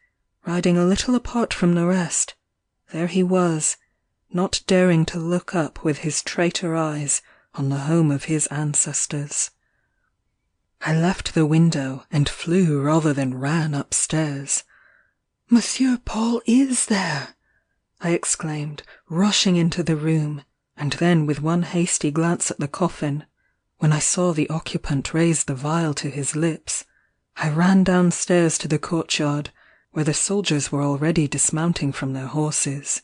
riding a little apart from the rest, there he was, not daring to look up with his traitor eyes on the home of his ancestors. I left the window and flew rather than ran upstairs. "Monsieur Paul is there!" I exclaimed, rushing into the room, and then with one hasty glance at the coffin, when I saw the occupant raise the vial to his lips, I ran downstairs to the courtyard, where the soldiers were already dismounting from their horses.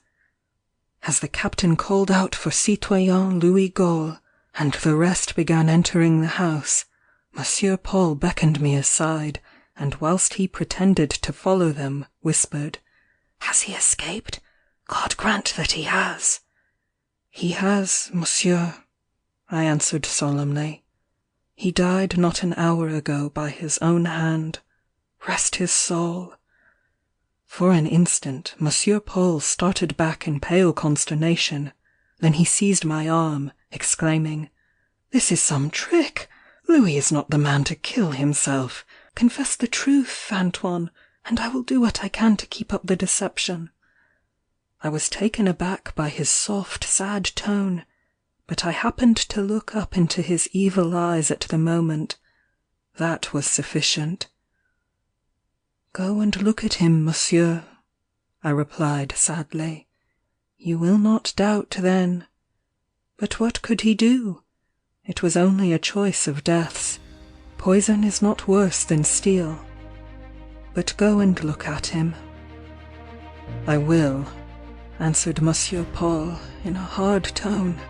As the captain called out for Citoyen Louis Gaule, and the rest began entering the house, Monsieur Paul beckoned me aside, and whilst he pretended to follow them, whispered, "Has he escaped? God grant that he has!" "He has, monsieur," I answered solemnly. "He died not an hour ago by his own hand. Rest his soul." For an instant Monsieur Paul started back in pale consternation, then he seized my arm, exclaiming, "This is some trick! Louis is not the man to kill himself. Confess the truth, Antoine, and I will do what I can to keep up the deception." I was taken aback by his soft, sad tone, but I happened to look up into his evil eyes at the moment. That was sufficient. "Go and look at him, monsieur," I replied sadly. "You will not doubt then. But what could he do? It was only a choice of deaths. Poison is not worse than steel. But go and look at him." "I will," answered Monsieur Paul in a hard tone.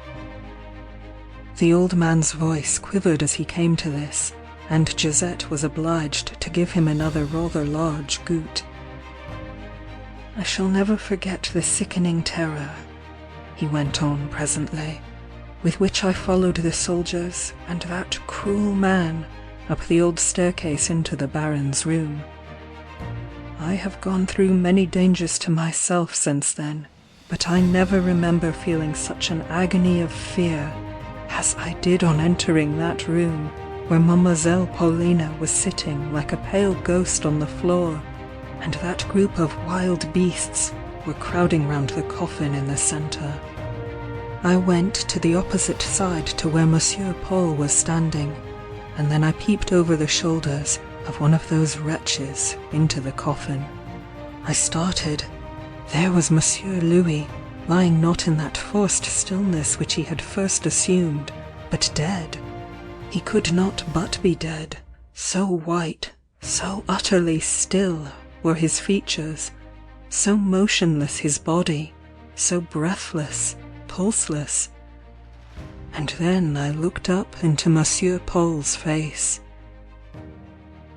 The old man's voice quivered as he came to this, and Josette was obliged to give him another rather large gout. "I shall never forget the sickening terror," he went on presently, "with which I followed the soldiers and that cruel man up the old staircase into the Baron's room. I have gone through many dangers to myself since then, but I never remember feeling such an agony of fear as I did on entering that room, where Mademoiselle Paulina was sitting like a pale ghost on the floor, and that group of wild beasts were crowding round the coffin in the centre. I went to the opposite side to where Monsieur Paul was standing, and then I peeped over the shoulders of one of those wretches into the coffin. I started. There was Monsieur Louis, lying not in that forced stillness which he had first assumed, but dead. He could not but be dead. So white, so utterly still were his features, so motionless his body, so breathless, pulseless. And then I looked up into Monsieur Paul's face.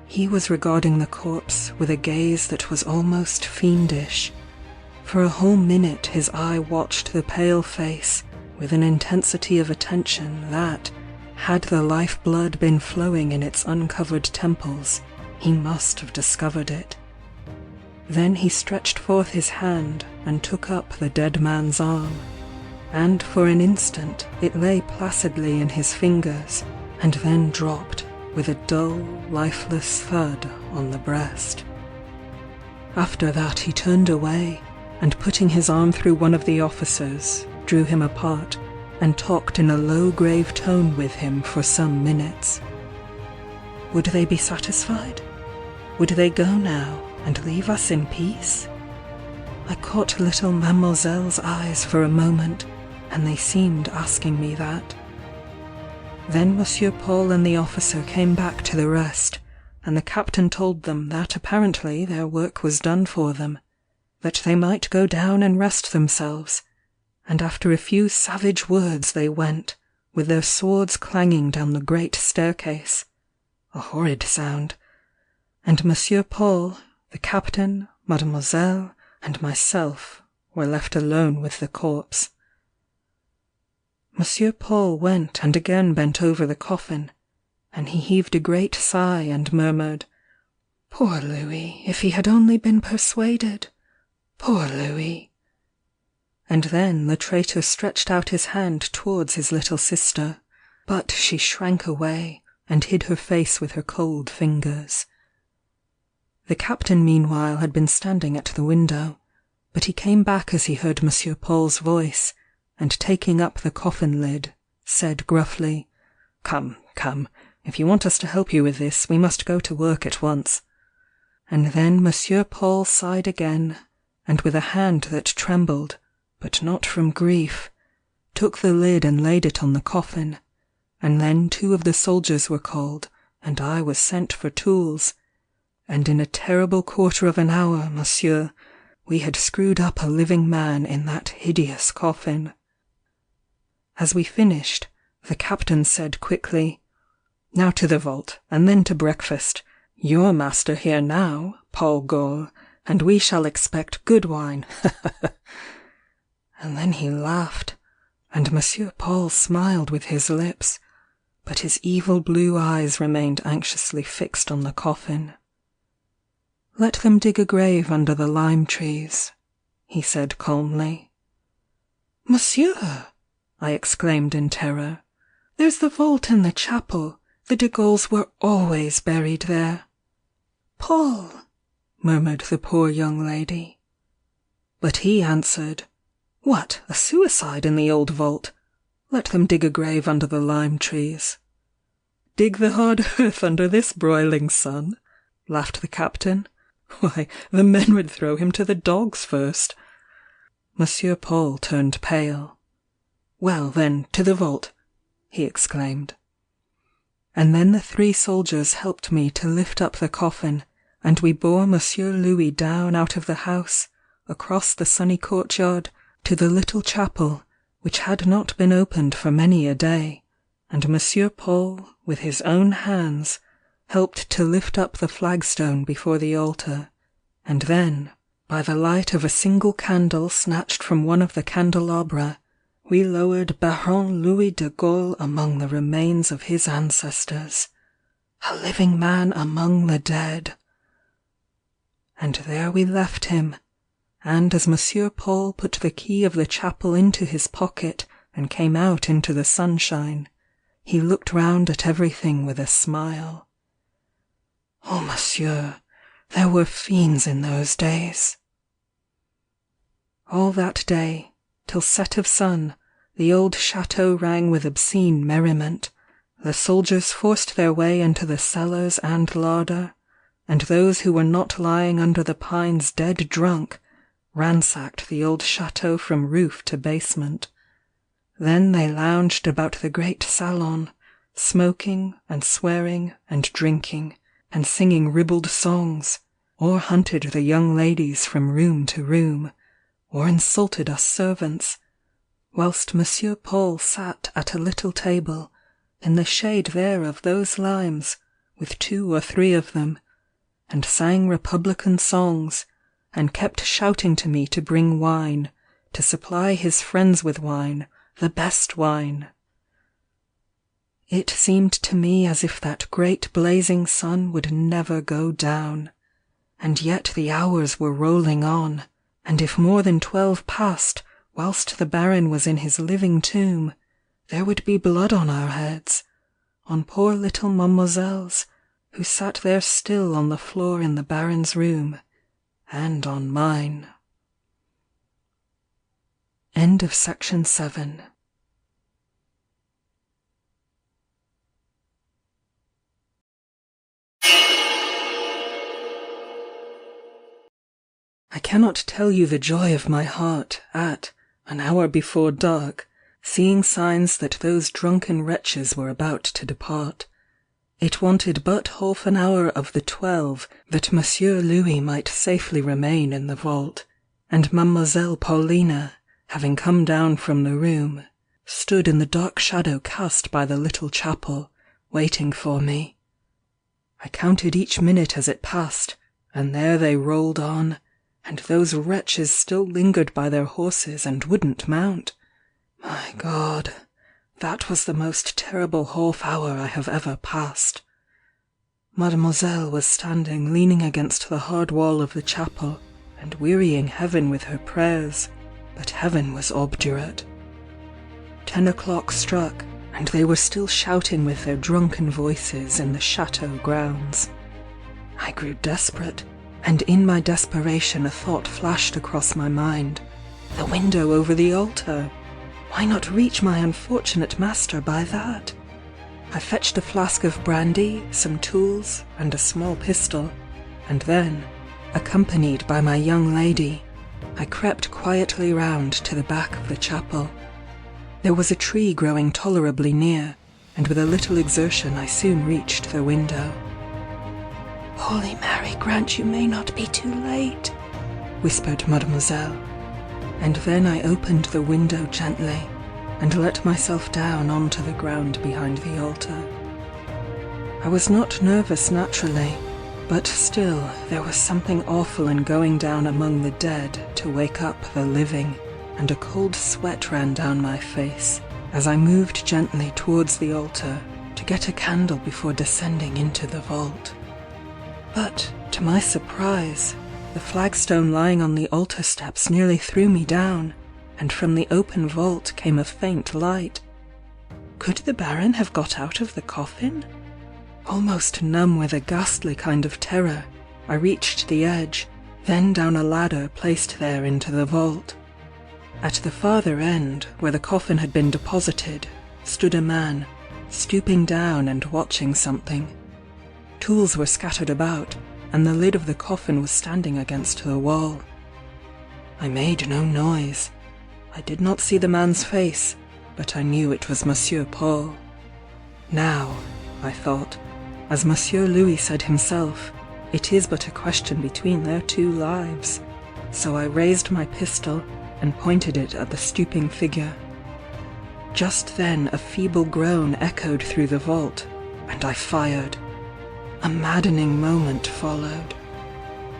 He was regarding the corpse with a gaze that was almost fiendish. For a whole minute his eye watched the pale face with an intensity of attention that, had the life-blood been flowing in its uncovered temples, he must have discovered it. Then he stretched forth his hand and took up the dead man's arm, and for an instant it lay placidly in his fingers, and then dropped with a dull, lifeless thud on the breast. After that he turned away, and putting his arm through one of the officers, drew him apart, and talked in a low grave tone with him for some minutes. Would they be satisfied? Would they go now, and leave us in peace? I caught little Mademoiselle's eyes for a moment, and they seemed asking me that. Then Monsieur Paul and the officer came back to the rest, and the captain told them that apparently their work was done for them, that they might go down and rest themselves, and after a few savage words they went, with their swords clanging down the great staircase, a horrid sound, and Monsieur Paul, the captain, Mademoiselle, and myself were left alone with the corpse. Monsieur Paul went and again bent over the coffin, and he heaved a great sigh and murmured, "Poor Louis, if he had only been persuaded! Poor Louis!" And then the traitor stretched out his hand towards his little sister, but she shrank away, and hid her face with her cold fingers. The captain meanwhile had been standing at the window, but he came back as he heard Monsieur Paul's voice, and taking up the coffin lid, said gruffly, "Come, come, if you want us to help you with this, we must go to work at once." And then Monsieur Paul sighed again, and with a hand that trembled, but not from grief, took the lid and laid it on the coffin, and then 2 of the soldiers were called, and I was sent for tools, and in a terrible quarter of an hour, monsieur, we had screwed up a living man in that hideous coffin. As we finished, the captain said quickly, "Now to the vault, and then to breakfast. You're master here now, Paul Gaulle, and we shall expect good wine." And then he laughed, and Monsieur Paul smiled with his lips, but his evil blue eyes remained anxiously fixed on the coffin. "Let them dig a grave under the lime trees," he said calmly. "Monsieur!" I exclaimed in terror. "There's the vault in the chapel. The de Gaulles were always buried there." "Paul!" murmured the poor young lady. But he answered, "What, a suicide in the old vault? Let them dig a grave under the lime trees." "Dig the hard earth under this broiling sun?" laughed the captain. "Why, the men would throw him to the dogs first." Monsieur Paul turned pale. "Well, then, to the vault," he exclaimed. And then the 3 soldiers helped me to lift up the coffin, and we bore Monsieur Louis down out of the house, across the sunny courtyard, to the little chapel, which had not been opened for many a day, and Monsieur Paul, with his own hands, helped to lift up the flagstone before the altar, and then, by the light of a single candle snatched from one of the candelabra, we lowered Baron Louis de Gaulle among the remains of his ancestors, a living man among the dead. And there we left him, and as Monsieur Paul put the key of the chapel into his pocket and came out into the sunshine, he looked round at everything with a smile. Oh, monsieur, there were fiends in those days. All that day, till set of sun, the old chateau rang with obscene merriment. The soldiers forced their way into the cellars and larder, and those who were not lying under the pines dead drunk ransacked the old chateau from roof to basement. Then they lounged about the great salon, smoking and swearing and drinking, and singing ribald songs, or hunted the young ladies from room to room, or insulted us servants, whilst Monsieur Paul sat at a little table, in the shade there of those limes, with 2 or 3 of them, and sang republican songs, and kept shouting to me to bring wine, to supply his friends with wine, the best wine. It seemed to me as if that great blazing sun would never go down, and yet the hours were rolling on, and if more than 12 passed, whilst the Baron was in his living tomb, there would be blood on our heads, on poor little Mademoiselle's, who sat there still on the floor in the Baron's room, and on mine. End of section 7. I cannot tell you the joy of my heart at, an hour before dark, seeing signs that those drunken wretches were about to depart. It wanted but half an hour of the 12 that Monsieur Louis might safely remain in the vault, and Mademoiselle Paulina, having come down from the room, stood in the dark shadow cast by the little chapel, waiting for me. I counted each minute as it passed, and there they rolled on, and those wretches still lingered by their horses and wouldn't mount. My God, that was the most terrible half-hour I have ever passed. Mademoiselle was standing leaning against the hard wall of the chapel, and wearying heaven with her prayers, but heaven was obdurate. 10 o'clock struck, and they were still shouting with their drunken voices in the chateau grounds. I grew desperate, and in my desperation a thought flashed across my mind. The window over the altar! Why not reach my unfortunate master by that? I fetched a flask of brandy, some tools, and a small pistol, and then, accompanied by my young lady, I crept quietly round to the back of the chapel. There was a tree growing tolerably near, and with a little exertion I soon reached the window. "Holy Mary grant you may not be too late," whispered Mademoiselle, and then I opened the window gently, and let myself down onto the ground behind the altar. I was not nervous naturally, but still there was something awful in going down among the dead to wake up the living, and a cold sweat ran down my face as I moved gently towards the altar to get a candle before descending into the vault. But, to my surprise, the flagstone lying on the altar steps nearly threw me down, and from the open vault came a faint light. Could the Baron have got out of the coffin? Almost numb with a ghastly kind of terror, I reached the edge, then down a ladder placed there into the vault. At the farther end, where the coffin had been deposited, stood a man, stooping down and watching something. Tools were scattered about, and the lid of the coffin was standing against the wall. I made no noise. I did not see the man's face, but I knew it was Monsieur Paul. Now, I thought, as Monsieur Louis said himself, it is but a question between their two lives. So I raised my pistol and pointed it at the stooping figure. Just then a feeble groan echoed through the vault, and I fired. A maddening moment followed.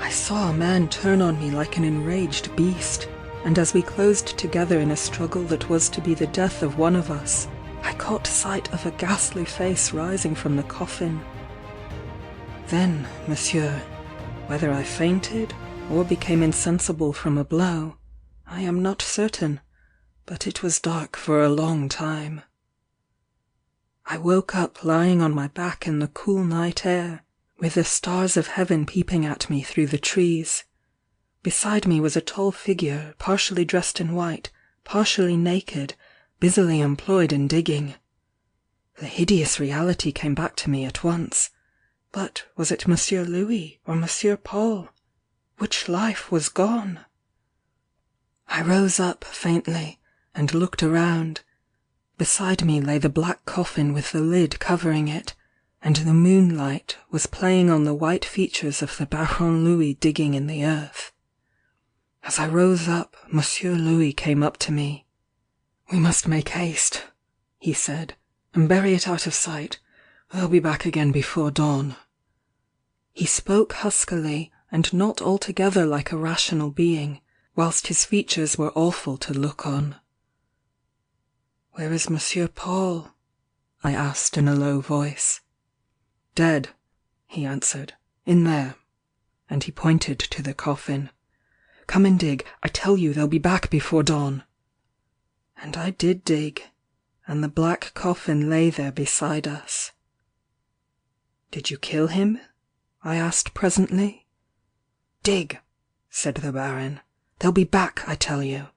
I saw a man turn on me like an enraged beast, and as we closed together in a struggle that was to be the death of one of us, I caught sight of a ghastly face rising from the coffin. Then, monsieur, whether I fainted or became insensible from a blow, I am not certain, but it was dark for a long time. I woke up lying on my back in the cool night air, with the stars of heaven peeping at me through the trees. Beside me was a tall figure, partially dressed in white, partially naked, busily employed in digging. The hideous reality came back to me at once. But was it Monsieur Louis or Monsieur Paul? Which life was gone? I rose up faintly and looked around. Beside me lay the black coffin with the lid covering it, and the moonlight was playing on the white features of the Baron Louis digging in the earth. As I rose up, Monsieur Louis came up to me. "We must make haste," he said, "and bury it out of sight. They'll be back again before dawn." He spoke huskily, and not altogether like a rational being, whilst his features were awful to look on. "Where is Monsieur Paul?" I asked in a low voice. "Dead," he answered, "in there," and he pointed to the coffin. "Come and dig, I tell you they'll be back before dawn." And I did dig, and the black coffin lay there beside us. "Did you kill him?" I asked presently. "Dig," said the Baron. "They'll be back, I tell you."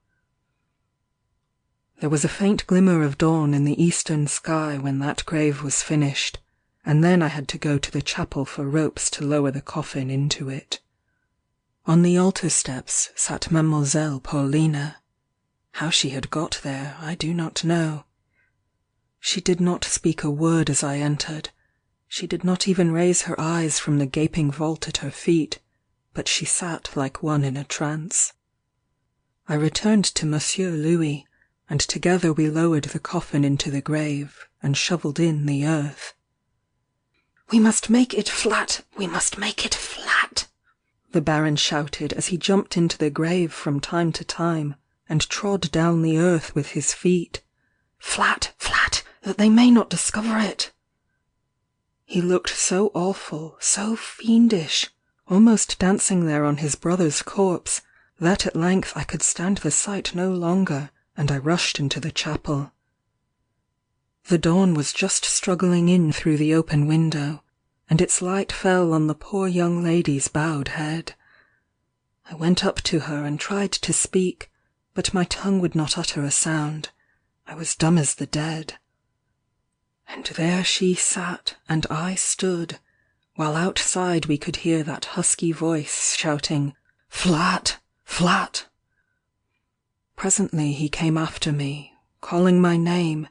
There was a faint glimmer of dawn in the eastern sky when that grave was finished, and then I had to go to the chapel for ropes to lower the coffin into it. On the altar steps sat Mademoiselle Paulina. How she had got there, I do not know. She did not speak a word as I entered. She did not even raise her eyes from the gaping vault at her feet, but she sat like one in a trance. I returned to Monsieur Louis, and together we lowered the coffin into the grave, and shovelled in the earth. "We must make it flat! We must make it flat!" the Baron shouted as he jumped into the grave from time to time, and trod down the earth with his feet. "Flat, flat, that they may not discover it!" He looked so awful, so fiendish, almost dancing there on his brother's corpse, that at length I could stand the sight no longer, and I rushed into the chapel. The dawn was just struggling in through the open window, and its light fell on the poor young lady's bowed head. I went up to her and tried to speak, but my tongue would not utter a sound. I was dumb as the dead. And there she sat, and I stood, while outside we could hear that husky voice shouting, "Flat! Flat!" Presently he came after me, calling my name,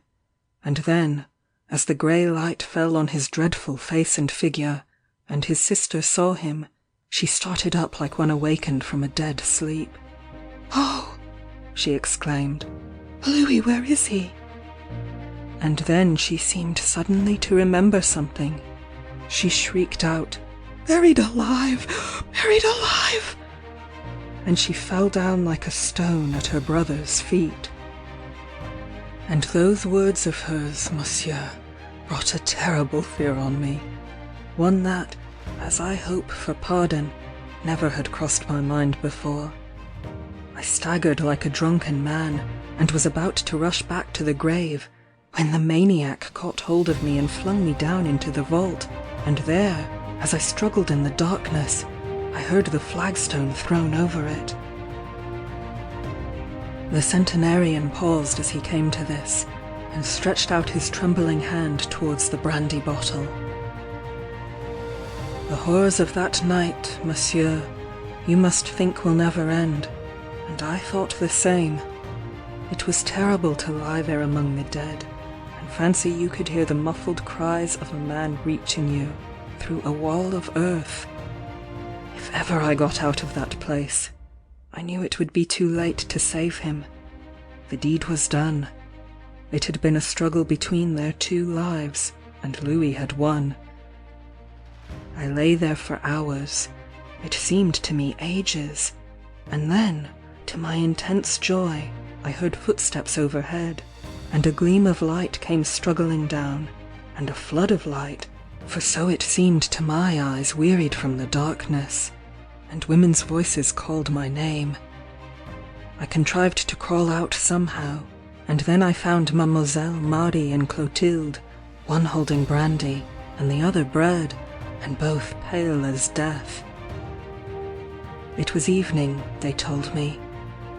and then, as the grey light fell on his dreadful face and figure, and his sister saw him, she started up like one awakened from a dead sleep. "Oh!" she exclaimed. "Louis, where is he?" And then she seemed suddenly to remember something. She shrieked out, "Buried alive! Buried alive!" And she fell down like a stone at her brother's feet. And those words of hers, monsieur, brought a terrible fear on me, one that, as I hope for pardon, never had crossed my mind before. I staggered like a drunken man, and was about to rush back to the grave, when the maniac caught hold of me and flung me down into the vault, and there, as I struggled in the darkness, I heard the flagstone thrown over it. The centenarian paused as he came to this, and stretched out his trembling hand towards the brandy bottle. "The horrors of that night, monsieur, you must think will never end, and I thought the same. It was terrible to lie there among the dead, and fancy you could hear the muffled cries of a man reaching you through a wall of earth. If ever I got out of that place, I knew it would be too late to save him. The deed was done. It had been a struggle between their two lives, and Louis had won. I lay there for hours. It seemed to me ages, and then, to my intense joy, I heard footsteps overhead, and a gleam of light came struggling down, and a flood of light, for so it seemed to my eyes wearied from the darkness, and women's voices called my name. I contrived to crawl out somehow, and then I found Mademoiselle, Marie, and Clotilde, one holding brandy, and the other bread, and both pale as death. It was evening, they told me.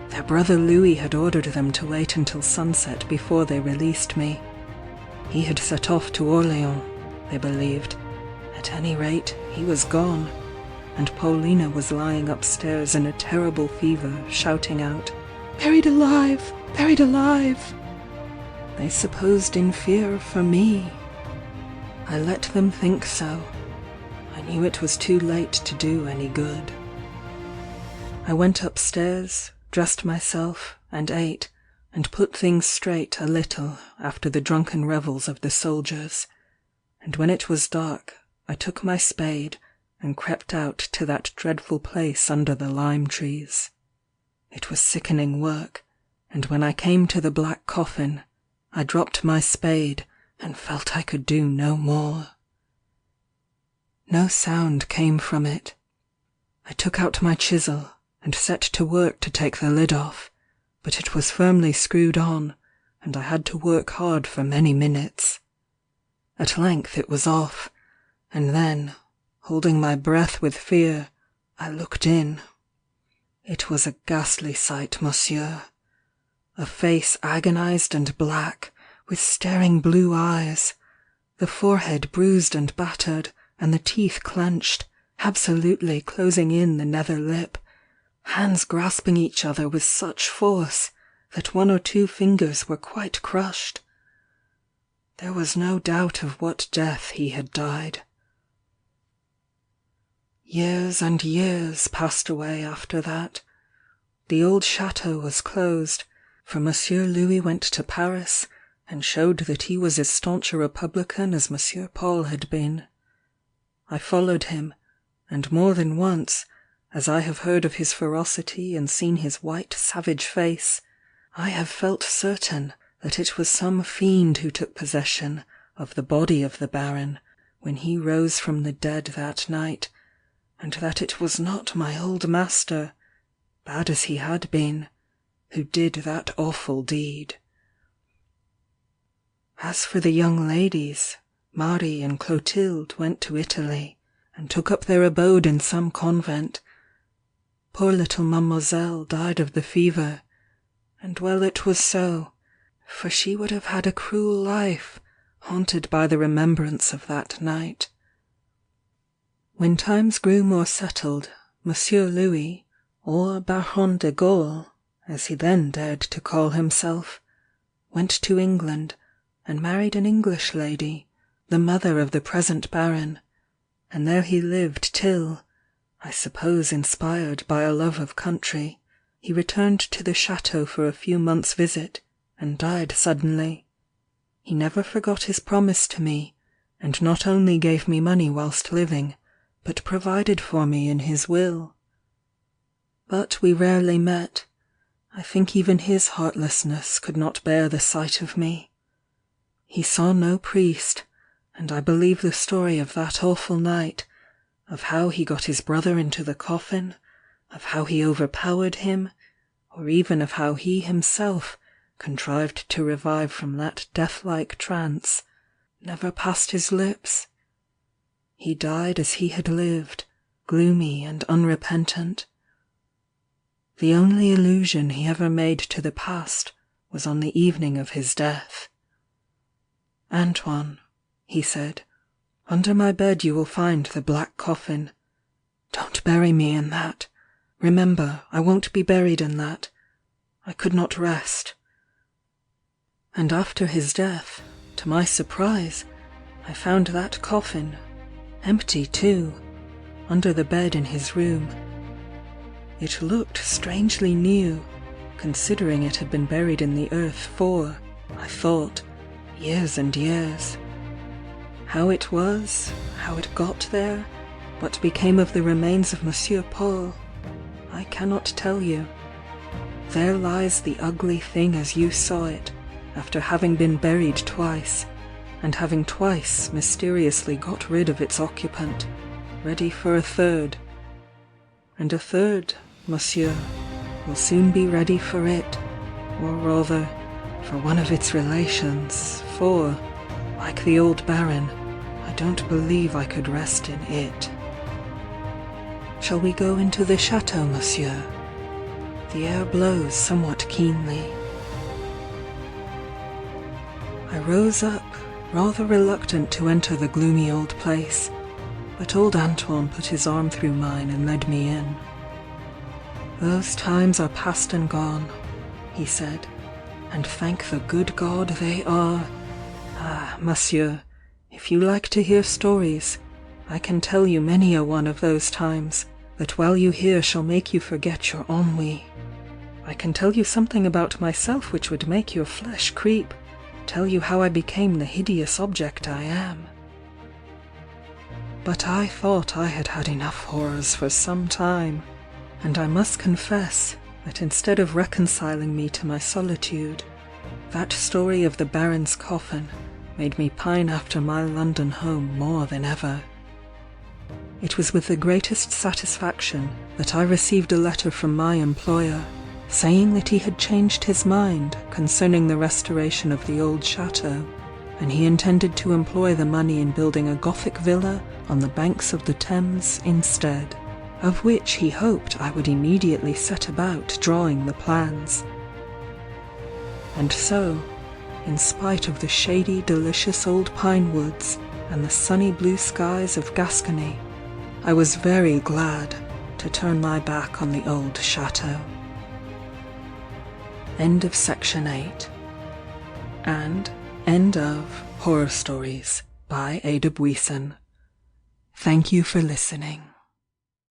Their brother Louis had ordered them to wait until sunset before they released me. He had set off to Orléans, they believed. At any rate, he was gone, and Paulina was lying upstairs in a terrible fever, shouting out, "Buried alive! Buried alive!" They supposed in fear for me. I let them think so. I knew it was too late to do any good. I went upstairs, dressed myself, and ate, and put things straight a little after the drunken revels of the soldiers, and when it was dark, I took my spade and crept out to that dreadful place under the lime trees. It was sickening work, and when I came to the black coffin, I dropped my spade and felt I could do no more. No sound came from it. I took out my chisel and set to work to take the lid off, but it was firmly screwed on, and I had to work hard for many minutes. At length it was off, and then, holding my breath with fear, I looked in. It was a ghastly sight, monsieur. A face agonized and black, with staring blue eyes, the forehead bruised and battered, and the teeth clenched, absolutely closing in the nether lip, hands grasping each other with such force that one or two fingers were quite crushed. There was no doubt of what death he had died. Years and years passed away after that. The old chateau was closed, for Monsieur Louis went to Paris and showed that he was as staunch a Republican as Monsieur Paul had been. I followed him, and more than once, as I have heard of his ferocity and seen his white savage face, I have felt certain that it was some fiend who took possession of the body of the Baron when he rose from the dead that night, and that it was not my old master, bad as he had been, who did that awful deed. As for the young ladies, Marie and Clotilde went to Italy, and took up their abode in some convent. Poor little Mademoiselle died of the fever, and well it was so, for she would have had a cruel life, haunted by the remembrance of that night. When times grew more settled, Monsieur Louis, or Baron de Gaulle, as he then dared to call himself, went to England, and married an English lady, the mother of the present Baron, and there he lived till, I suppose inspired by a love of country, he returned to the chateau for a few months' visit, and died suddenly. He never forgot his promise to me, and not only gave me money whilst living, but provided for me in his will. But we rarely met. I think even his heartlessness could not bear the sight of me. He saw no priest, and I believe the story of that awful night, of how he got his brother into the coffin, of how he overpowered him, or even of how he himself contrived to revive from that death-like trance, never passed his lips. He died as he had lived, gloomy and unrepentant. The only allusion he ever made to the past was on the evening of his death. "Antoine," he said, "under my bed you will find the black coffin. Don't bury me in that. Remember, I won't be buried in that. I could not rest." And after his death, to my surprise, I found that coffin, empty too, under the bed in his room. It looked strangely new, considering it had been buried in the earth for, I thought, years and years. How it was, how it got there, what became of the remains of Monsieur Paul, I cannot tell you. There lies the ugly thing as you saw it, after having been buried twice, and having twice mysteriously got rid of its occupant, ready for a third. And a third, monsieur, will soon be ready for it, or rather, for one of its relations, for, like the old Baron, I don't believe I could rest in it. Shall we go into the chateau, monsieur? The air blows somewhat keenly. I rose up, rather reluctant to enter the gloomy old place, but old Antoine put his arm through mine and led me in. "Those times are past and gone," he said, "and thank the good God they are. Ah, monsieur, if you like to hear stories, I can tell you many a one of those times, that while you hear shall make you forget your ennui. I can tell you something about myself which would make your flesh creep, tell you how I became the hideous object I am." But I thought I had had enough horrors for some time, and I must confess that instead of reconciling me to my solitude, that story of the Baron's coffin made me pine after my London home more than ever. It was with the greatest satisfaction that I received a letter from my employer, saying that he had changed his mind concerning the restoration of the old chateau, and he intended to employ the money in building a Gothic villa on the banks of the Thames instead, of which he hoped I would immediately set about drawing the plans. And so, in spite of the shady, delicious old pine woods and the sunny blue skies of Gascony, I was very glad to turn my back on the old chateau. End of Section 8. And end of Horror Stories by Ada Buisson. Thank you for listening.